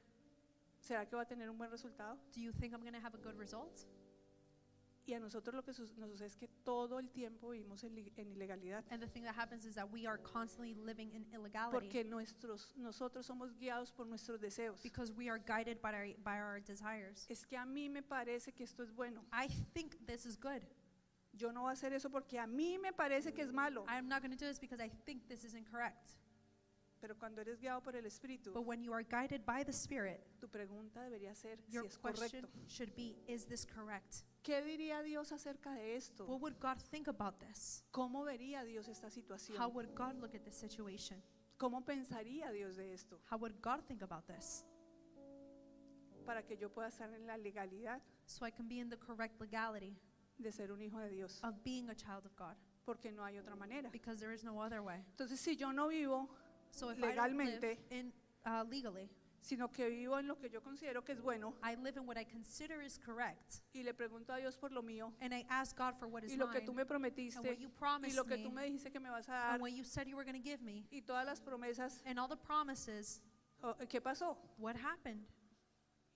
¿Será que va a tener un buen resultado? Do you think I'm going to have a good result? Y a nosotros lo que nos sucede es que todo el tiempo vivimos en ilegalidad. And the thing that happens is that we are constantly living in illegality Porque nosotros somos guiados por nuestros deseos. because we are guided by our desires. Es que a mí me parece que esto es bueno. I think this is good. Yo no voy a hacer eso porque a mí me parece que es malo. I'm not going to do this because I think this is incorrect. Pero cuando eres guiado por el Espíritu, But when you are guided by the Spirit, tu pregunta debería ser si your es question correcto. should be, is this correct? ¿Qué diría Dios acerca de esto? What would God think about this? ¿Cómo vería Dios esta situación? How would God look at this situation? ¿Cómo pensaría Dios de esto? How would God think about this? Para que yo pueda estar en la legalidad So I can be in the correct legality de ser un hijo de Dios. of being a child of God, Porque no hay otra manera. because there is no other way. Entonces, si yo no vivo, So if I don't live Legalmente. legally, sino que vivo en lo que yo considero que es bueno, I live in what I consider is correct, y le pregunto a Dios por lo mío, and I ask God for what is y lo que tú mine, me prometiste, and what you y promised lo que me, tú me dijiste que me vas a dar, and what you said you were going to give me, y todas las promesas, and all the promises, ¿qué pasó? what happened?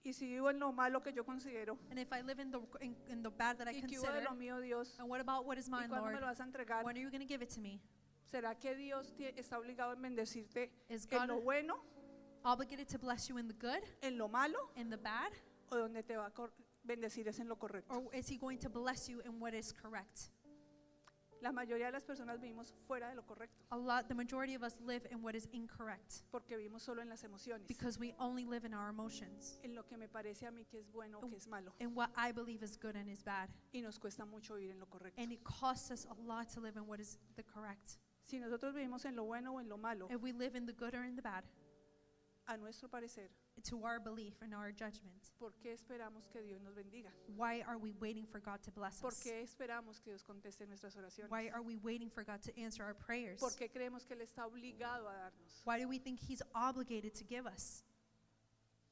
Y si vivo en lo malo que yo considero, And if I live in the bad that I ¿y qué hubo de consider, lo mío, Dios? and what about what is ¿Y mine, cuándo me Lord? lo vas a entregar? When are you going to give it to me? ¿Será que Dios está obligado en bendecirte Is en God lo bueno, obligated to bless you in the good, en lo malo, in the bad, o donde te va a bendecir es en lo correcto? or is he going to bless you in what is correct? La mayoría de las personas vivimos fuera de lo correcto, The majority of us live in what is incorrect porque vivimos solo en las emociones, because we only live in our emotions, en lo que me parece a mí que es bueno o que es malo, in what I believe is good and is bad. y nos cuesta mucho vivir en lo correcto. And it costs us a lot to live in what is the correct. Si nosotros vivimos en lo bueno o en lo malo, If we live in the good or in the bad, a nuestro parecer, to our belief and our judgment, ¿por qué esperamos que Dios nos bendiga? why are we waiting for God to bless ¿Por us? qué esperamos que Dios conteste nuestras oraciones? Why are we waiting for God to answer our prayers? ¿Por qué creemos que Él está obligado a darnos? Why do we think He's obligated to give us?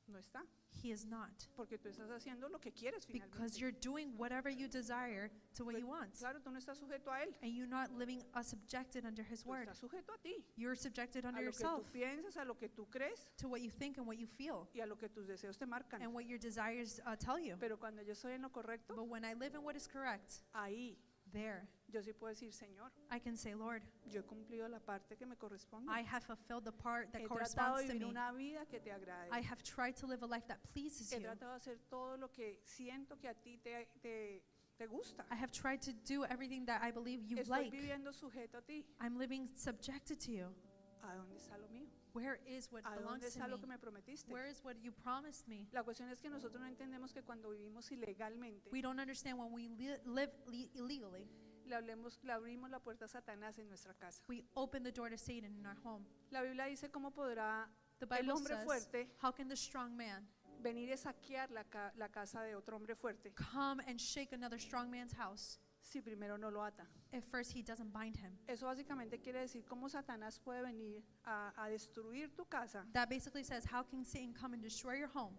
No está, He is not. porque tú estás haciendo lo que quieres Because finalmente. you're doing whatever you desire to what Pues, you want. Claro, tú no estás sujeto a Él, And you're not living subjected under His tú word. estás sujeto a ti, You're subjected a under lo que tú yourself, piensas, a lo que tú crees to what you think and what you feel, y a lo que tus deseos te marcan. and what your desires tell you. Pero cuando yo estoy en lo correcto, But when I live in what is correct, ahí there, yo sí puedo decir, Señor, I can say, Lord, yo he cumplido la parte que me corresponde. I have fulfilled the part that He tratado corresponds de to vivir me. una vida que te agrade. I have tried to live a life that pleases He you. tratado de hacer todo lo que siento que a ti te gusta. I have tried to do everything that I believe you Estoy like. viviendo sujeto a ti. I'm living subjected to you. ¿A dónde está lo mío? Where is what ¿A dónde belongs está to lo que me? me prometiste? Where is what you promised me? La cuestión es que nosotros no entendemos que cuando vivimos ilegalmente, We don't understand when we live illegally, le abrimos la puerta a Satanás en nuestra casa. we open the door to Satan in our home. La Biblia dice cómo podrá The el Bible hombre says, fuerte how can the strong man venir a saquear la casa de otro hombre fuerte come and shake another strong man's house si primero no lo ata? if first he doesn't bind him? Eso básicamente quiere decir cómo Satanás puede venir a destruir tu casa That basically says, how can Satan come and destroy your home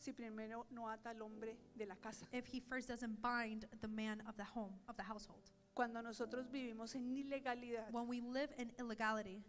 si primero no ata al hombre de la casa. if he first doesn't bind the man of the home, of the household? Cuando nosotros vivimos en ilegalidad, When we live in illegality,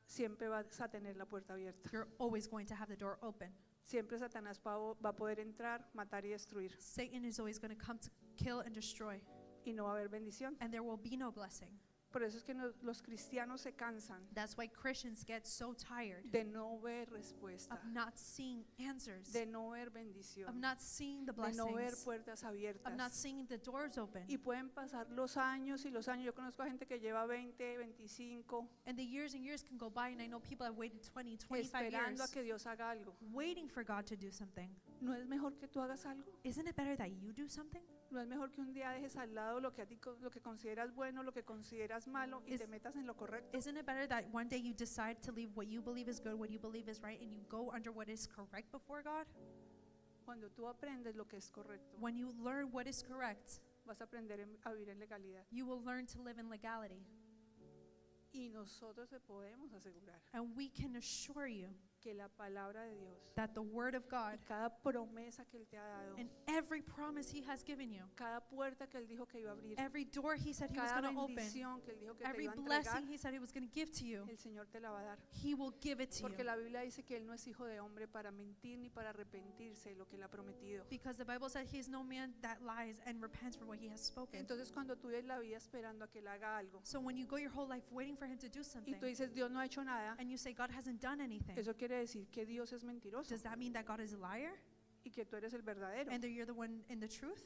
siempre vas a tener la puerta abierta. you're always going to have the door open. Siempre Satanás va a poder entrar, matar y destruir. Satan is always going to come to kill and destroy, Y no va a haber bendición. and there will be no blessing. Por eso es que los cristianos se cansan That's why Christians get so tired de no ver respuesta, of not seeing answers, de no ver of bendición, not seeing the de no ver blessings, puertas of not abiertas. seeing the doors open. Y pueden pasar los años y los años. Yo conozco a gente que lleva 20, 25 And the years and years can go by, and I know people have waited 20, 25 esperando a years que Dios haga algo. waiting for God to do something. ¿No es mejor que tú hagas algo? Isn't it better that you do something? ¿No es mejor que un día dejes al lado lo que a ti lo que consideras bueno, lo que consideras malo y Is- te metas en lo correcto? Isn't it better that one day you decide to leave what you believe is good, what you believe is right, and you go under what is correct before God? Cuando tú aprendes lo que es correcto, When you learn what is correct, vas a aprender a vivir en legalidad. you will learn to live in legality. Y nosotros te podemos asegurar And we can assure you que la palabra de Dios that the word of y God cada promesa que Él te ha dado, and every promise he has given you, cada puerta que Él dijo que iba a abrir, every door he said he was cada going to open, bendición que Él dijo que te every iba a entregar, blessing he said he was going to give to you, el Señor te la va a dar. he will give it to Porque you. la Biblia dice que Él no es hijo de hombre para mentir ni para arrepentirse de lo que Él ha prometido. Because the Bible said he is no man that lies and repents for what he has spoken. Entonces cuando tú ves la vida esperando a que Él haga algo So when you go your whole life waiting for him to do y something, tú dices Dios no ha hecho nada, and you say God hasn't done anything, eso quiere decir que Dios es mentiroso does that mean that God is a liar y que tú eres el verdadero. and that you're the one in the truth?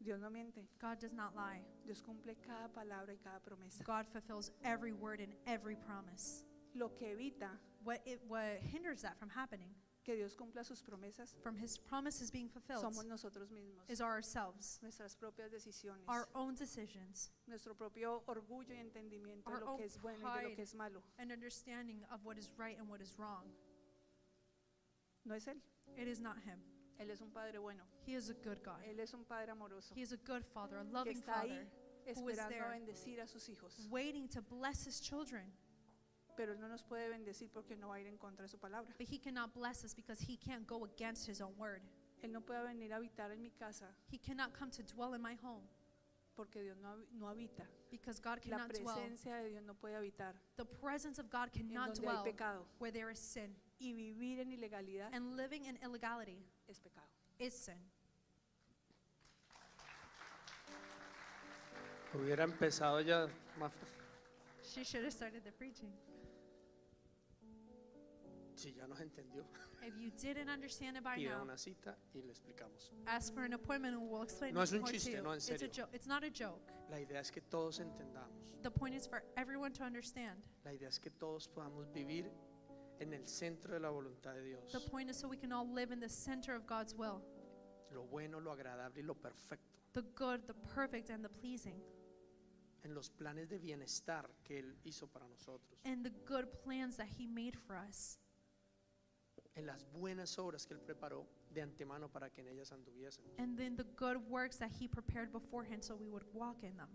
Dios no miente. God does not lie. Dios cumple cada palabra y cada promesa. God fulfills every word and every promise. Lo que evita What hinders that from happening, que Dios cumpla sus promesas from his promises being fulfilled, somos nosotros mismos, is ourselves, nuestras propias decisiones, our own decisions, nuestro propio orgullo y entendimiento de our lo own que es bueno y de lo pride que es malo. and understanding of what is right and what is wrong. No es Él. It is not him. Él es un Padre bueno. He is a good God. Él es un Padre amoroso He is a good father, a que loving está ahí father, who is esperando a there bendecir a sus hijos. waiting to bless his children. Pero Él no nos puede bendecir porque no va a ir en contra de su palabra. But he cannot bless us because he can't go against his own word. Él no puede venir a habitar en mi casa He cannot come to dwell in my home porque Dios no habita. because God La cannot dwell. presencia de Dios no puede habitar The presence of God en cannot donde hay dwell pecado. where there is sin. Y vivir en ilegalidad And living in illegality es pecado. is sin. Hubiera empezado ya más. She should have started the preaching. Si ya nos entendió, If you didn't understand it by pida now, una cita y le explicamos. ask for an appointment and we'll explain No it es un more to chiste, you. no, en It's a serio. joke. It's not a joke. La idea es que todos entendamos. The point is for everyone to understand. La idea es que todos podamos vivir en el centro de la voluntad de Dios. The point is so we can all live in the center of God's will. Lo bueno, lo agradable y lo perfecto. The good, the perfect, and the pleasing. En los planes de bienestar que Él hizo para nosotros. And the good plans that he made for us. En las buenas obras que Él preparó de antemano para que en ellas anduviésemos. And then the good works that he prepared beforehand so we would walk in them.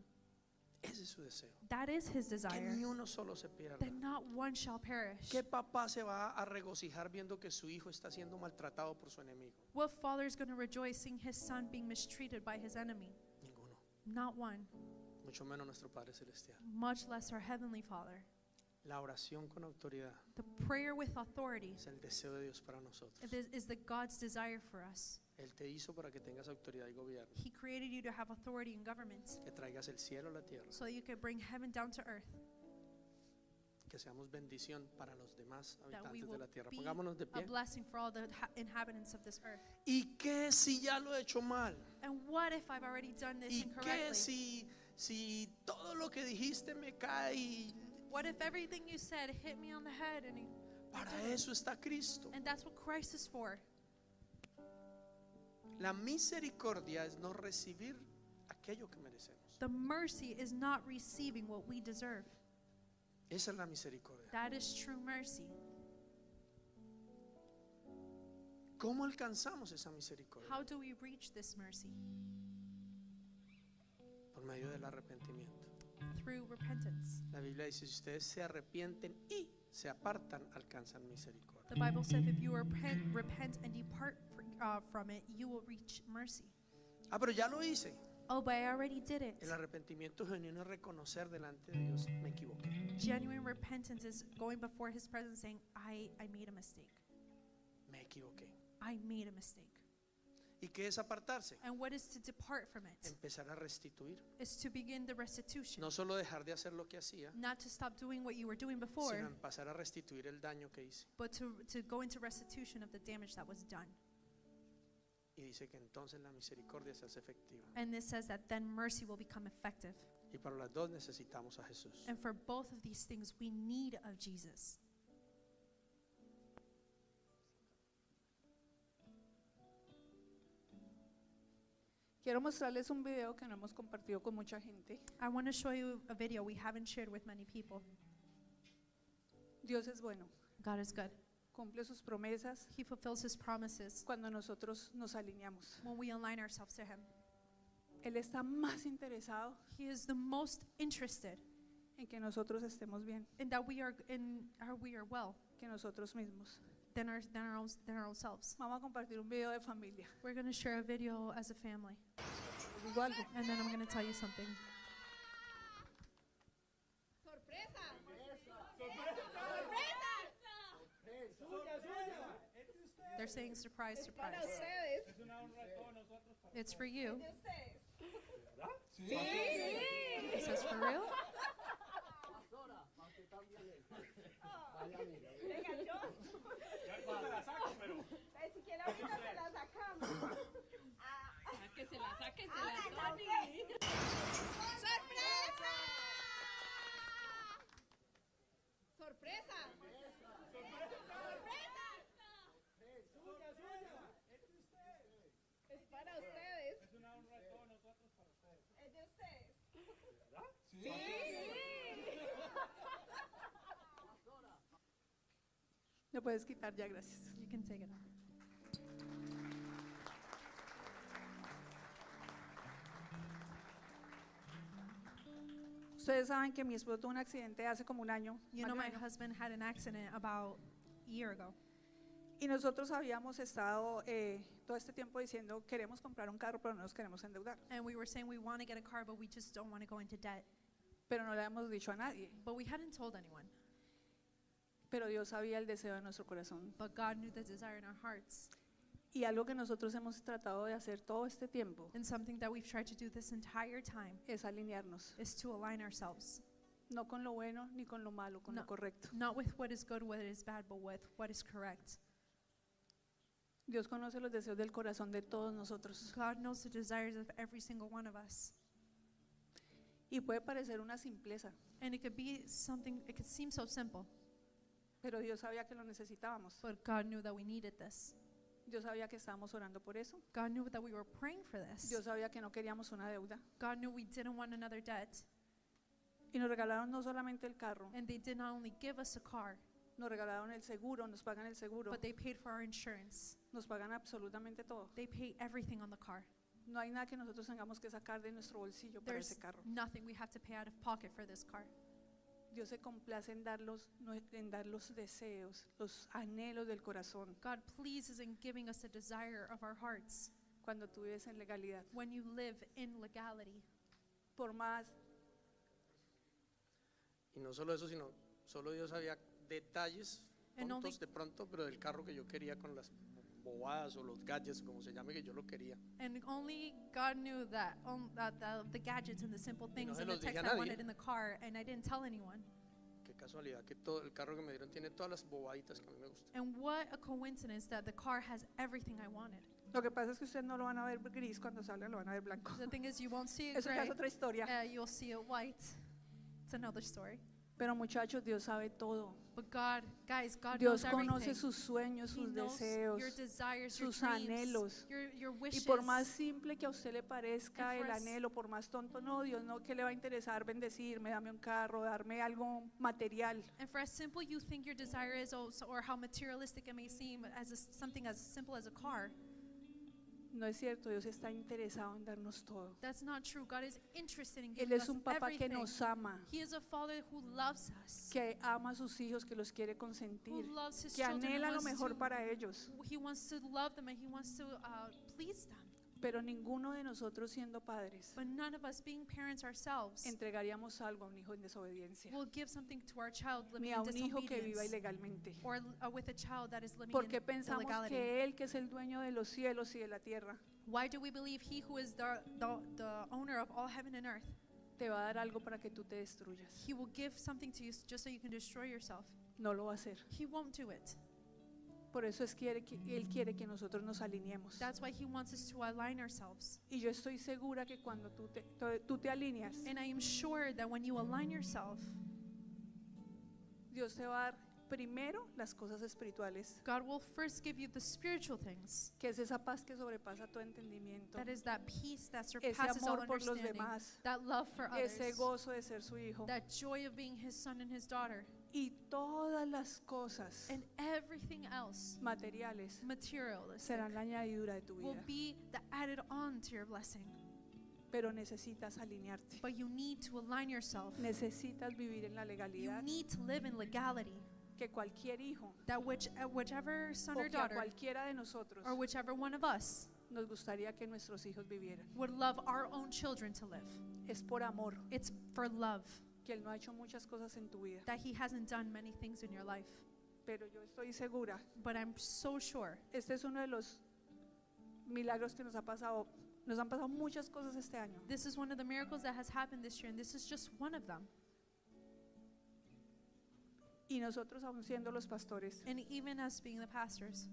Ese es su deseo. That is his Que desire. ni uno solo se pierda. That not one shall perish. ¿Qué papá se va a regocijar viendo que su hijo está siendo maltratado por su enemigo? What father is going to rejoice seeing his son being mistreated by his enemy? Ninguno. Not one. Mucho menos nuestro Padre Celestial. Much less our heavenly Father. La oración con autoridad The prayer with authority es el deseo de Dios para nosotros. is the God's desire for us. Él te hizo para que tengas autoridad y gobierno, He created you to have authority in government que traigas el cielo a la tierra, so that you can bring heaven down to earth. que seamos bendición para los demás That we habitantes de will la tierra. be Pongámonos de a pie. blessing for all the inhabitants of this earth. ¿Y qué si ya lo he hecho mal? And what if I've already done this ¿Y qué incorrectly? si todo lo que dijiste me cae? Y What if everything you said hit me on the head para eso está Cristo. and that's what Christ is for? La misericordia es no recibir aquello que merecemos. The mercy is not receiving what we deserve. Esa es la misericordia. That is true mercy. ¿Cómo alcanzamos esa misericordia? How do we reach this mercy? Por medio del arrepentimiento. Through repentance. La Biblia dice, si ustedes se arrepienten y se apartan, alcanzan misericordia. The Bible says if you repent and depart from it, you will reach mercy. Ah, pero ya lo hice. Oh, but I already did it. El arrepentimiento genuino es reconocer delante de Dios, me equivoqué, Genuine repentance is going before his presence saying, I made a mistake. me equivoqué. I made a mistake. ¿Y qué es apartarse? And what is to depart from it? Empezar a restituir. Is to begin the restitution. No solo dejar de hacer lo que hacía, Not to stop doing what you were doing before, sino empezar a restituir el daño que hice. but to go into restitution of the damage that was done. Y dice que entonces la misericordia se hace efectiva. And this says that then mercy will become effective. Y para las dos necesitamos a Jesús. And for both of these things, we need of Jesus. Quiero mostrarles un video que no hemos compartido con mucha gente. I want to show you a video we haven't shared with many people. Dios es bueno, God is good. cumple sus promesas He fulfills his promises cuando nosotros nos alineamos. when we align ourselves to him. Él está más interesado He is the most interested en que nosotros estemos bien, and that we are well que nosotros mismos. than ourselves. Vamos a compartir un video de familia. We're going to share a video as a family, Les digo algo. and then I'm going to tell you something. They're saying surprise, surprise. It's for you. It says for real? Si quiere ahorita se la sacamos. Que se la saque, se la tome. ¡Sorpresa! ¡Sorpresa! ¡Sorpresa! Es para ustedes. Es una honra de todos nosotros para ustedes. Es de ustedes. ¿Verdad? Sí. Lo puedes quitar ya, gracias. You can take it off. Ustedes saben que mi esposo tuvo un accidente hace como un año. You más know, de un my año. husband had an accident about a year ago. Y nosotros habíamos estado todo este tiempo diciendo queremos comprar un carro pero no nos queremos endeudar. And we were saying we want to get a car, but we just don't want to go into debt. Pero no le hemos dicho a nadie. But we hadn't told anyone. Pero Dios sabía el deseo de nuestro corazón. But God knew the desire in our hearts. Y algo que nosotros hemos tratado de hacer todo este tiempo And something that we've tried to do this entire time es alinearnos. is to align ourselves. No con lo bueno ni con lo malo, con No. lo correcto. Not with what is good, what is bad, but with what is correct. Dios conoce los deseos del corazón de todos nosotros. God knows the desires of every single one of us. Y puede parecer una simpleza, And it could be something, it could seem so simple, pero Dios sabía que lo necesitábamos. but God knew that we needed this. Dios sabía que estábamos orando por eso. God knew that we were praying for this. Dios sabía que no queríamos una deuda. God knew we didn't want another debt. Y nos regalaron no solamente el carro, And they did not only give us a car, nos regalaron el seguro, nos pagan el seguro, but they paid for our insurance. nos pagan absolutamente todo. They pay everything on the car. No hay nada que nosotros tengamos que sacar de nuestro bolsillo para There's ese carro. nothing we have to pay out of pocket for this car. Dios se complace en dar los deseos, los anhelos del corazón God pleases in giving us the desire of our hearts cuando tú vives en legalidad. when you live in legality. Por más, Y no solo eso, sino solo Dios sabía detalles And only- tontos de pronto, pero del carro que yo quería con las bobadas o los gadgets, como se llame, que yo lo quería. And only God knew that, the gadgets and the simple things se and the los dije text a I nadie. wanted in the car, and I didn't tell anyone. Qué casualidad que todo el carro que me dieron tiene todas las bobaditas que a mí me gustan. And what a coincidence that the car has everything I wanted. lo que pasa es que ustedes no lo van a ver gris cuando salga, lo van a ver blanco. The thing is, you won't see it Eso ya gray. es otra historia. You'll see it white. It's another story. Pero muchachos, Dios sabe todo. But God, guys, God Dios knows conoce everything. sus sueños, He sus knows deseos. your desires, your sus dreams, anhelos. your Y wishes. por más simple que a usted le parezca And for el us- anhelo, por más tonto, no, Dios no, que le va a interesar bendecirme, darme un carro, darme algo material. And for as simple you think your desire is, or how materialistic it may seem, as something as simple as a car, No es cierto, Dios está interesado en darnos todo. that's not true. God is interested in Él giving es us un papá que everything. nos ama, He is a father who loves us, que ama a sus hijos, que los quiere who consentir, loves his que children, anhela and lo wants mejor to, para ellos. he wants to love them and he wants to please them. Pero ninguno de nosotros siendo padres But none of us being parents ourselves entregaríamos algo a un hijo en desobediencia, will give something to our child living ni a in un hijo que viva disobedience, ilegalmente. or with a child that is living Porque in pensamos illegality. que Él, que es el dueño de los cielos y de la tierra, Why do we believe he who is the owner of all heaven and earth, te va a dar algo para que tú te destruyas? he will give something to you just so you can destroy yourself? No lo va a hacer. He won't do it. Por eso Él quiere que nosotros nos alineemos. That's why he wants us to align ourselves. Y yo estoy segura que cuando tú te alineas, And I am sure that when you align yourself, Dios te va a dar primero las cosas espirituales, God will first give you the spiritual things. que es esa paz que sobrepasa todo entendimiento, That is that peace that ese surpasses all amor por los understanding, demás, that love for ese others, gozo de ser su hijo. that joy of being his son and his daughter, Y todas las cosas and everything else, materiales materialistic, serán la añadidura de tu will vida. be the added on to your blessing. pero necesitas alinearte. But you need to align yourself. Necesitas vivir en la You legalidad need to live in legality. que cualquier hijo That whichever son o or que a daughter, cualquiera de nosotros or whichever one of us, nos gustaría que nuestros hijos vivieran. would love our own children to live. Es por amor It's for love, que Él no ha hecho muchas cosas en tu vida, that He hasn't done many things in your life. pero yo estoy segura, But I'm so sure este es uno de los milagros que nos ha pasado. Nos han pasado muchas cosas este año. this is one of the miracles that has happened this year, and this is just one of them. Y nosotros, aún siendo los pastores, And even us being the pastors,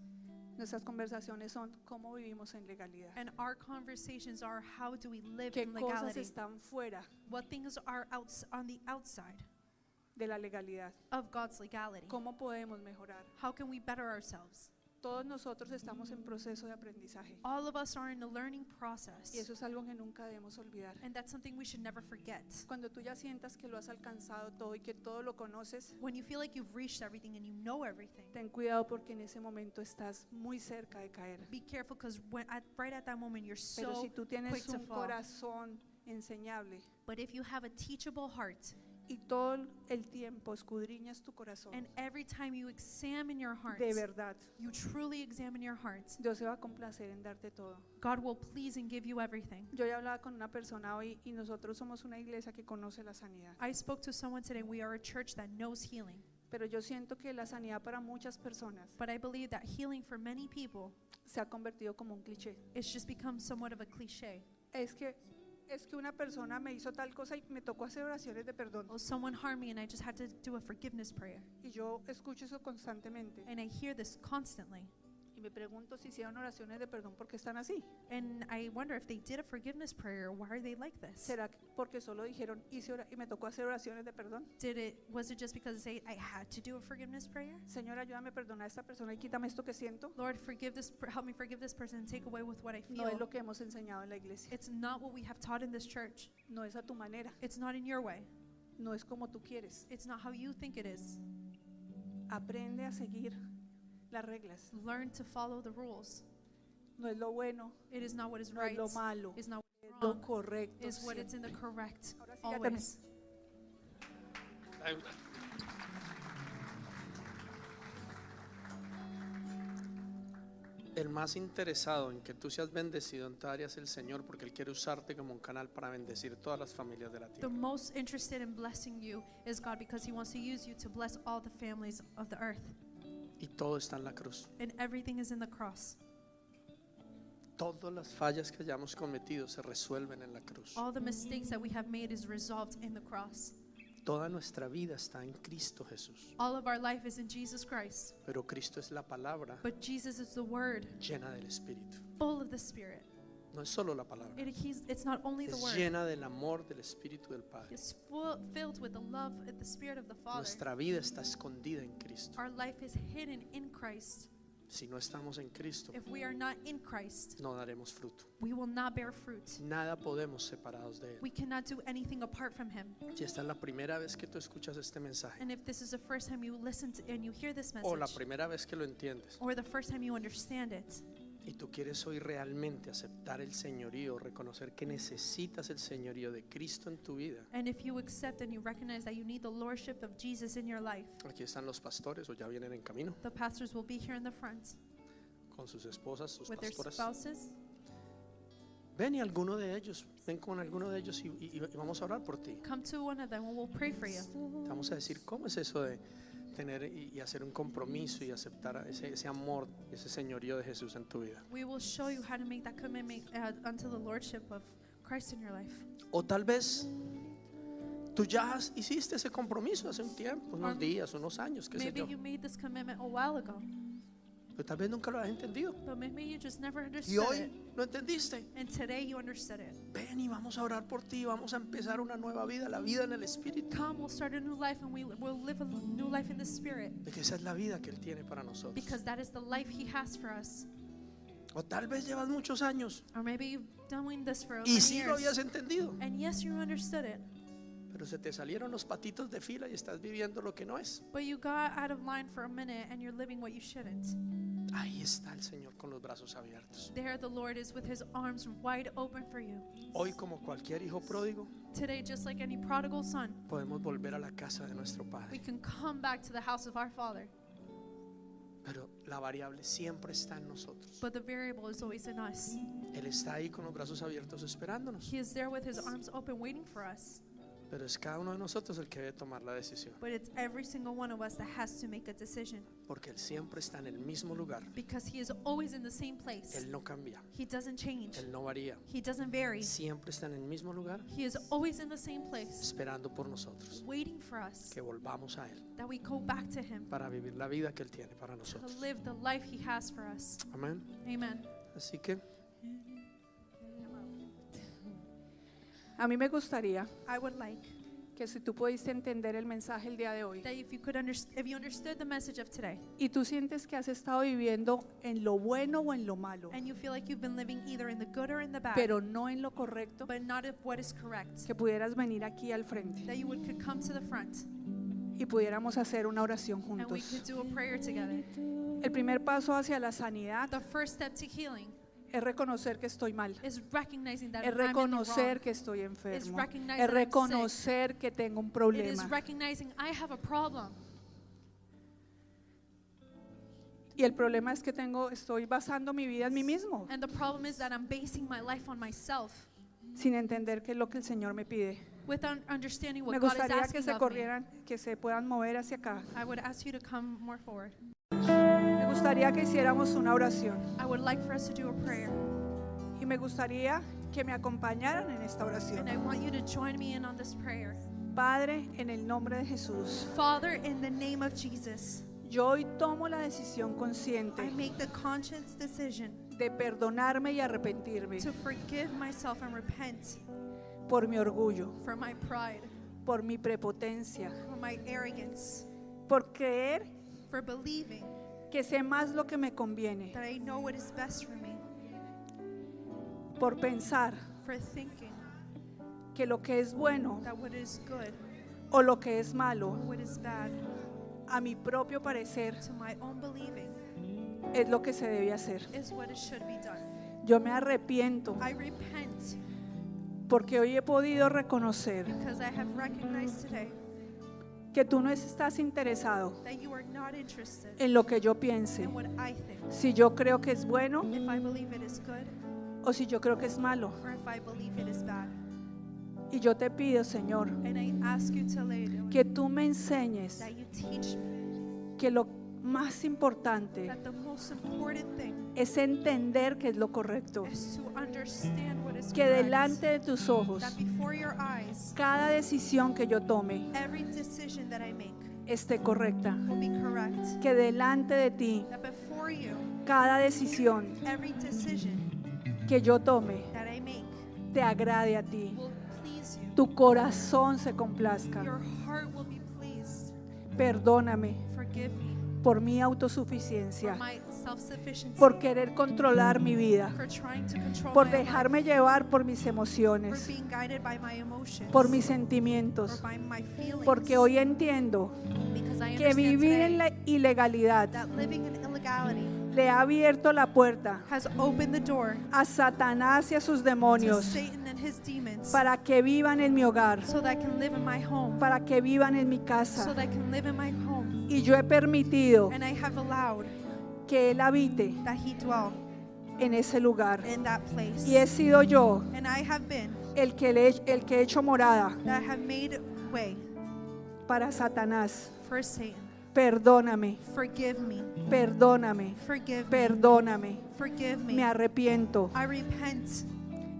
nuestras conversaciones son cómo vivimos en legalidad. and our conversations are, how do we live ¿Qué in cosas legality? están fuera What things are on the outside de la legalidad? of God's legality? ¿Cómo podemos mejorar? How can we better ourselves? Todos nosotros estamos en proceso de aprendizaje All of us are in a learning process, y eso es algo que nunca debemos olvidar. and that's something we should never forget. Cuando tú ya sientas que lo has alcanzado todo y que todo lo conoces, When you feel like you've reached everything and you know everything, ten cuidado porque en ese momento estás muy cerca de caer. be careful, because right at that moment you're Pero so si tú quick tienes to un fall. corazón enseñable But if you have a teachable heart, y todo el tiempo escudriñas tu corazón, and every time you examine your heart, de verdad, you truly examine your heart, Dios se va a complacer en darte todo. God will please and give you everything. Yo ya hablaba con una persona hoy y nosotros somos una iglesia que conoce la sanidad, I spoke to someone today. We are a church that knows healing, pero yo siento que la sanidad para muchas personas but I believe that healing for many people, se ha convertido como un cliché. it's just become somewhat of a cliche. Es que una persona me hizo tal cosa y me tocó hacer oraciones de perdón. Oh, someone harmed me and I just had to do a forgiveness prayer. Y yo escucho eso constantemente And I hear this constantly. y me pregunto si hicieron oraciones de perdón porque están así. And I wonder if they did a forgiveness prayer, why are they like this? ¿Será que porque solo dijeron y me tocó hacer oraciones de perdón? Was it just because they I had to do a forgiveness prayer? Señor, ayúdame a perdonar a esta persona y quítame esto que siento. Lord, help me forgive this person and take away with what I No es feel. lo que hemos enseñado en la iglesia. It's not what we have taught in this church. No es a tu manera. It's not in your way. No es como tú quieres. It's not how you think it is. Aprende a seguir las reglas. Learn to follow the rules. No es lo bueno, It is not what is no right. es lo malo, It's not es what's lo wrong. correcto. It's what it's in the siempre. correct. Ahora sí, ya terminé. Always. El más interesado en que tú seas bendecido en tu área es el Señor, porque Él quiere usarte como un canal para bendecir todas las familias de la The tierra. most interested in blessing you is God, because He wants to use you to bless all the families of the earth. Y todo está en la cruz. And everything is in the cross. Todas las fallas que hayamos cometido se resuelven en la cruz. All the mistakes that we have made is resolved in the cross. Toda nuestra vida está en Cristo Jesús. All of our life is in Jesus Christ. Pero Cristo es la palabra But Jesus is the Word, llena del Espíritu. full of the Spirit. No es solo la palabra, It's not only the es Word. llena del amor del Espíritu del Padre. It's filled with the love and the Spirit of the Father. Nuestra vida está escondida en Cristo. Our life is hidden in Christ. Si no estamos en Cristo, If we are not in Christ, no daremos fruto. we will not bear fruit. Nada podemos separados de Él. We cannot do anything apart from Him. Si esta es la primera vez que tú escuchas este mensaje, And if this is the first time you listen to and you hear this o la message, primera vez que lo entiendes, or the first time you understand it, y tú quieres hoy realmente aceptar el señorío, reconocer que necesitas el señorío de Cristo en tu vida, and if you accept and you recognize that you need the lordship of Jesus in your life, aquí están los pastores o ya vienen en camino the pastors will be here in the front con sus esposas, sus with their pastoras. spouses. Ven y alguno de ellos, ven con alguno de ellos y vamos a orar por ti. Come to one of them and we'll pray for you. Te vamos a decir cómo es eso de tener y hacer un compromiso y aceptar ese amor, ese señorío de Jesús en tu vida. We will show you how to make that commitment unto the lordship of Christ in your life. O tal vez tú ya hiciste ese compromiso hace un tiempo, unos días, unos años, qué sé Maybe yo. you made this commitment a while ago, Pero tal vez nunca lo has entendido. but maybe you just never Y understood hoy it. lo entendiste. And today you understood it. Ven y vamos a orar por ti. Vamos a empezar una nueva vida, la vida en el Espíritu. Come, we'll start a new life and we'll live a new life in the Spirit, De que esa es la vida que Él tiene para nosotros. because that is the life He has for us. O tal vez llevas muchos años Or maybe you've done this for y many sí lo habías years. entendido. And yes, you understood it, Pero se te salieron los patitos de fila y estás viviendo lo que no es. but you got out of line for a minute and you're living what you shouldn't. Ahí está el Señor con los brazos abiertos. There the Lord is with his arms wide open for you. Hoy, como cualquier hijo pródigo, Today, just like any prodigal son, podemos volver a la casa de nuestro we Padre. can come back to the house of our Father. Pero la variable siempre está en nosotros. But the variable is always in us. Él está ahí con los brazos abiertos esperándonos. He is there with his arms open waiting for us. Pero es cada uno de nosotros el que debe tomar la decisión. But it's every single one of us that has to make a decision. Porque Él siempre está en el mismo lugar. Because he is always in the same place. Él no cambia. He doesn't change. Él no varía. He doesn't vary. Siempre está en el mismo lugar He is always in the same place, esperando por nosotros. waiting for us, Que volvamos a Él that we go back to him para vivir la vida que Él tiene para to nosotros. live the life he has for us. Amén. Amen. Así que A mí me gustaría I would like que si tú pudiste entender el mensaje el día de hoy that if you understood the message of today, y tú sientes que has estado viviendo en lo bueno o en lo malo, and you feel like you've been living either in the good or in the bad, pero no en lo correcto, but not of what is correct, que pudieras venir aquí al frente that you could come to the front y pudiéramos hacer una oración and we juntos. could do a prayer together. El primer paso hacia la sanidad The first step to healing es reconocer que estoy mal, is recognizing that es I'm in the reconocer wrong. que estoy enfermo, recognize es that I'm sick. reconocer que tengo un It is problema. recognizing I have a problem. Y el problema es que estoy basando mi vida en mí mismo, And the problem is that I'm basing my life on myself sin entender qué es lo que el Señor me pide. without understanding what Me God is gustaría que asking se of me. corrieran, que se puedan mover hacia acá. I would ask you to come more forward. Me gustaría que hiciéramos una oración I would like for us to do a prayer. y me gustaría que me acompañaran en esta oración. And I want you to join me in on this prayer. Padre, en el nombre de Jesús, Father, in the name of Jesus, yo hoy tomo la decisión I consciente make the conscious decision de perdonarme y arrepentirme to forgive myself and repent por mi orgullo, for my pride, por mi prepotencia, for my arrogance, por creer for believing que sé más lo que me conviene, that I know what is best for me, por pensar for thinking que lo que es bueno that what is good o lo que es or malo, what is bad, a mi propio parecer, to my own believing, es lo que se debe hacer. is what it should be done. Yo me arrepiento I repent porque hoy he podido reconocer because I have recognized today que tú no estás interesado that you are not interested en lo que yo piense, in what I think. si yo creo que es bueno If I believe it is good o si yo creo que es malo. or if I believe it is bad. Y yo te pido, Señor, And I ask you to lay down, que tú me enseñes that you teach me que lo más importante that the most important thing es entender que es lo correcto, is to understand what is que correct. delante de tus ojos That before your eyes, cada decisión que yo tome every decision that I make esté correcta, will be correct. que delante de ti That before you, cada decisión every decision que yo tome that I make te agrade a ti, will please you. tu corazón se complazca. Your heart will be pleased. Perdóname Forgive me por mi for autosuficiencia, my self-sufficiency, por querer controlar mi vida, for trying to control por my dejarme life, llevar por mis for emociones, being guided by my emotions, por mis or sentimientos, by my feelings. porque hoy entiendo Because I que understand vivir en today la ilegalidad that living in illegality le ha abierto la puerta has opened the door a Satanás y a sus to demonios Satan and his demons, para que vivan en mi hogar, so that I can live in my home, para que vivan en mi so casa. that I can live in my home. Y yo he permitido And I have allowed que Él habite that he dwell en ese lugar. in that place. Y he sido yo And I have been el que he hecho morada that have made way para Satanás. for Satan. Perdóname, Forgive me. perdóname, Forgive me. perdóname. Forgive me. Me arrepiento. I repent.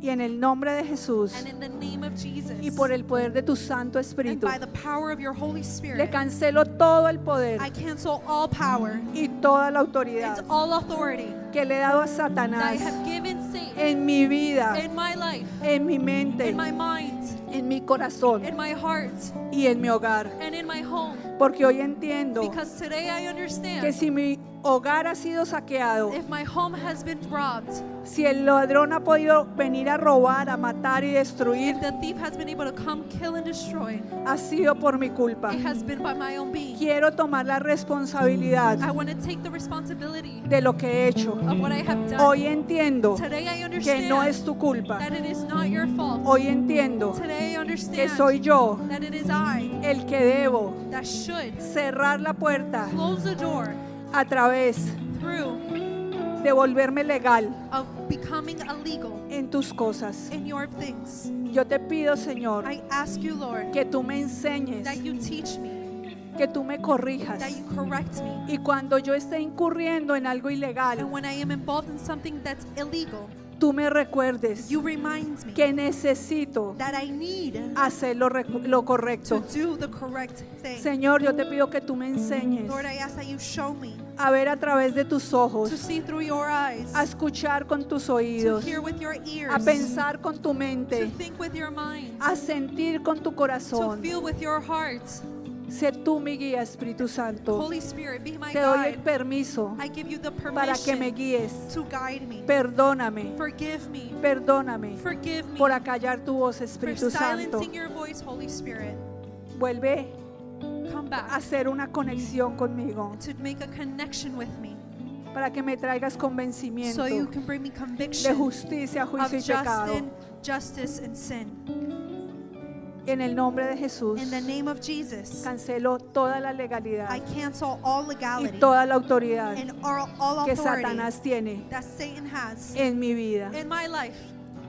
Y en el nombre de Jesús And in the name of Jesus, y por el poder de tu Santo and Espíritu, by the power of your Holy le Spirit, cancelo todo el poder I cancel all power y toda la and autoridad all authority que le he dado a that I Satanás have given Satan en mi vida, in my life, en mi mente, in my mind, en mi corazón in my heart, y en mi hogar. and in my home. Porque hoy entiendo Because today I que understand si mi hogar ha sido saqueado, if my home has been robbed, si el ladrón ha podido venir a robar, a matar y destruir, if the thief has been able to come, kill, and destroy, ha sido por mi culpa. it has been by my own being. Quiero tomar la responsabilidad I want to take the responsibility de lo que he hecho. of what I have done. Hoy entiendo Today I que understand no es tu culpa. that it is not your fault. Hoy entiendo Today I que understand soy yo that it is I el que debo that should cerrar la puerta close the door a través through de volverme legal of becoming illegal en tus cosas. in your things. Yo te pido, Señor, I ask you, Lord, que tú me enseñes, that you teach me, que tú me corrijas. that you correct me. Y cuando yo esté incurriendo en algo And ilegal, when I am involved in something that's illegal, tú me recuerdes you remind me que necesito that I need hacer lo to correcto. do the correct thing. Señor, yo te pido que tú me enseñes Lord, I ask that you show me a ver a través de tus to ojos, see through your eyes, a escuchar con tus to oídos, hear with your ears, a pensar con tu to mente, think with your mind, a sentir con tu to corazón. feel with your heart. Sé tú mi guía, Espíritu Santo. Holy Spirit, be my Te doy el guide. permiso I give you the para que me permission guíes. to guide me. Perdóname, Forgive me. perdóname Forgive me por acallar tu voz, for Espíritu Santo. silencing your voice, Holy Spirit. Vuelve Come a back hacer una conexión conmigo to make a connection with me para que me traigas convencimiento so you can bring me de conviction justicia, of juicio y pecado. justice and sin. En el nombre de Jesús, In the name of Jesus, cancelo toda la legalidad I cancel all y legality toda la autoridad and all que authority Satanás tiene that Satan has en mi vida. in my life.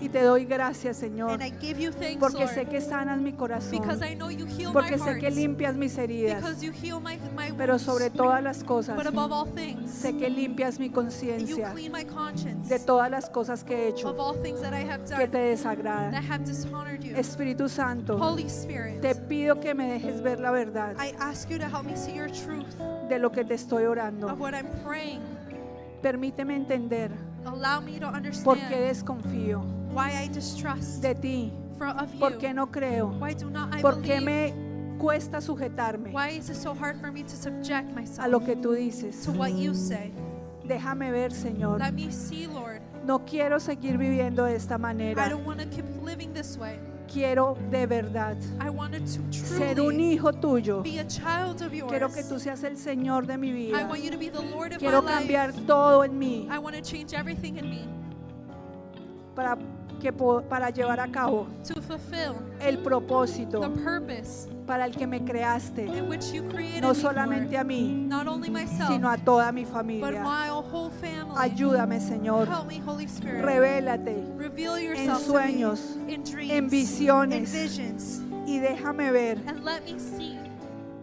Y te doy gracias, Señor, And I give you thanks, porque sé Lord, que sanas mi because corazón, I know you heal my porque sé heart, que limpias mis heridas, because you heal my pero wounds, sobre todas las cosas, but above all things, sé que limpias mi you conciencia clean my conscience de todas las cosas que he hecho of all things that I have que te done desagradan. that have dishonored you. Espíritu Santo, Holy Spirit, te pido que me dejes ver la verdad I ask you to help me see your truth de lo que te estoy of orando. what I'm praying. Permíteme entender Allow me to por qué understand desconfío why I distrust de ti, of you. por qué no creo, Why do not I por qué believe? me cuesta sujetarme Why is it so hard for me to subject a myself lo que tú dices. to what you say? Déjame ver, Señor. Let me see, Lord. No quiero seguir viviendo de esta I manera. don't want to keep living this way. Quiero de verdad I wanted to ser un truly hijo tuyo. be a child of yours. Quiero que tú seas el Señor de mi I vida. want you to be the Lord of Quiero my life. cambiar todo en mí I want to change everything in me para llevar a cabo to fulfill el propósito the purpose para el que me creaste, in which you created no me solamente for. a mí, Not only myself, sino a toda mi but familia. my whole family. Ayúdame, Señor. Help me, Holy Spirit. Revélate Reveal en yourself sueños, to me, in dreams, en visiones, in visions, y déjame ver and let me see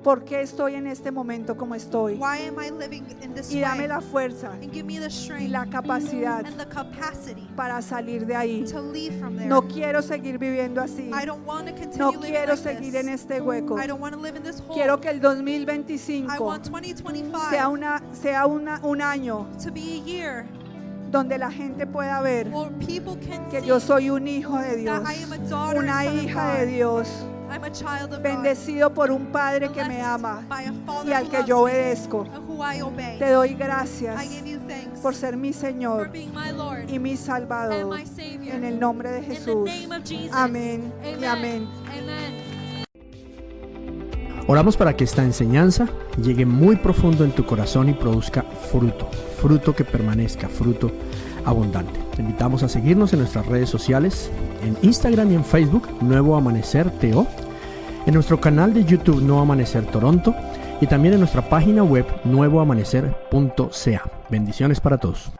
por qué estoy en este momento como estoy. why am I living in this Y dame way, la fuerza and give me the y strength la capacidad and the capacity para salir de ahí. to leave from there. No quiero seguir viviendo así. I don't want to continue No living quiero like seguir this. en este hueco. I don't want to live in this hole. Quiero que el I 2025 want 2025 sea un año to be a year donde la gente pueda ver where people can que see yo soy un hijo de Dios, that I am a daughter una and son of hija de God. Dios, I'm a child of bendecido por un Padre que me blessed ama by a Father y al who que loves yo me obedezco. and who I obey. Te doy gracias I give you thanks por ser mi for Señor being my Lord y mi and Salvador. my Savior. En el nombre de In the Jesús. name of Jesus. Amén y amén. Amen. Oramos para que esta enseñanza llegue muy profundo en tu corazón y produzca fruto, fruto que permanezca, fruto abundante. Te invitamos a seguirnos en nuestras redes sociales, en Instagram y en Facebook, Nuevo Amanecer TO, en nuestro canal de YouTube Nuevo Amanecer Toronto y también en nuestra página web nuevoamanecer.ca. Bendiciones para todos.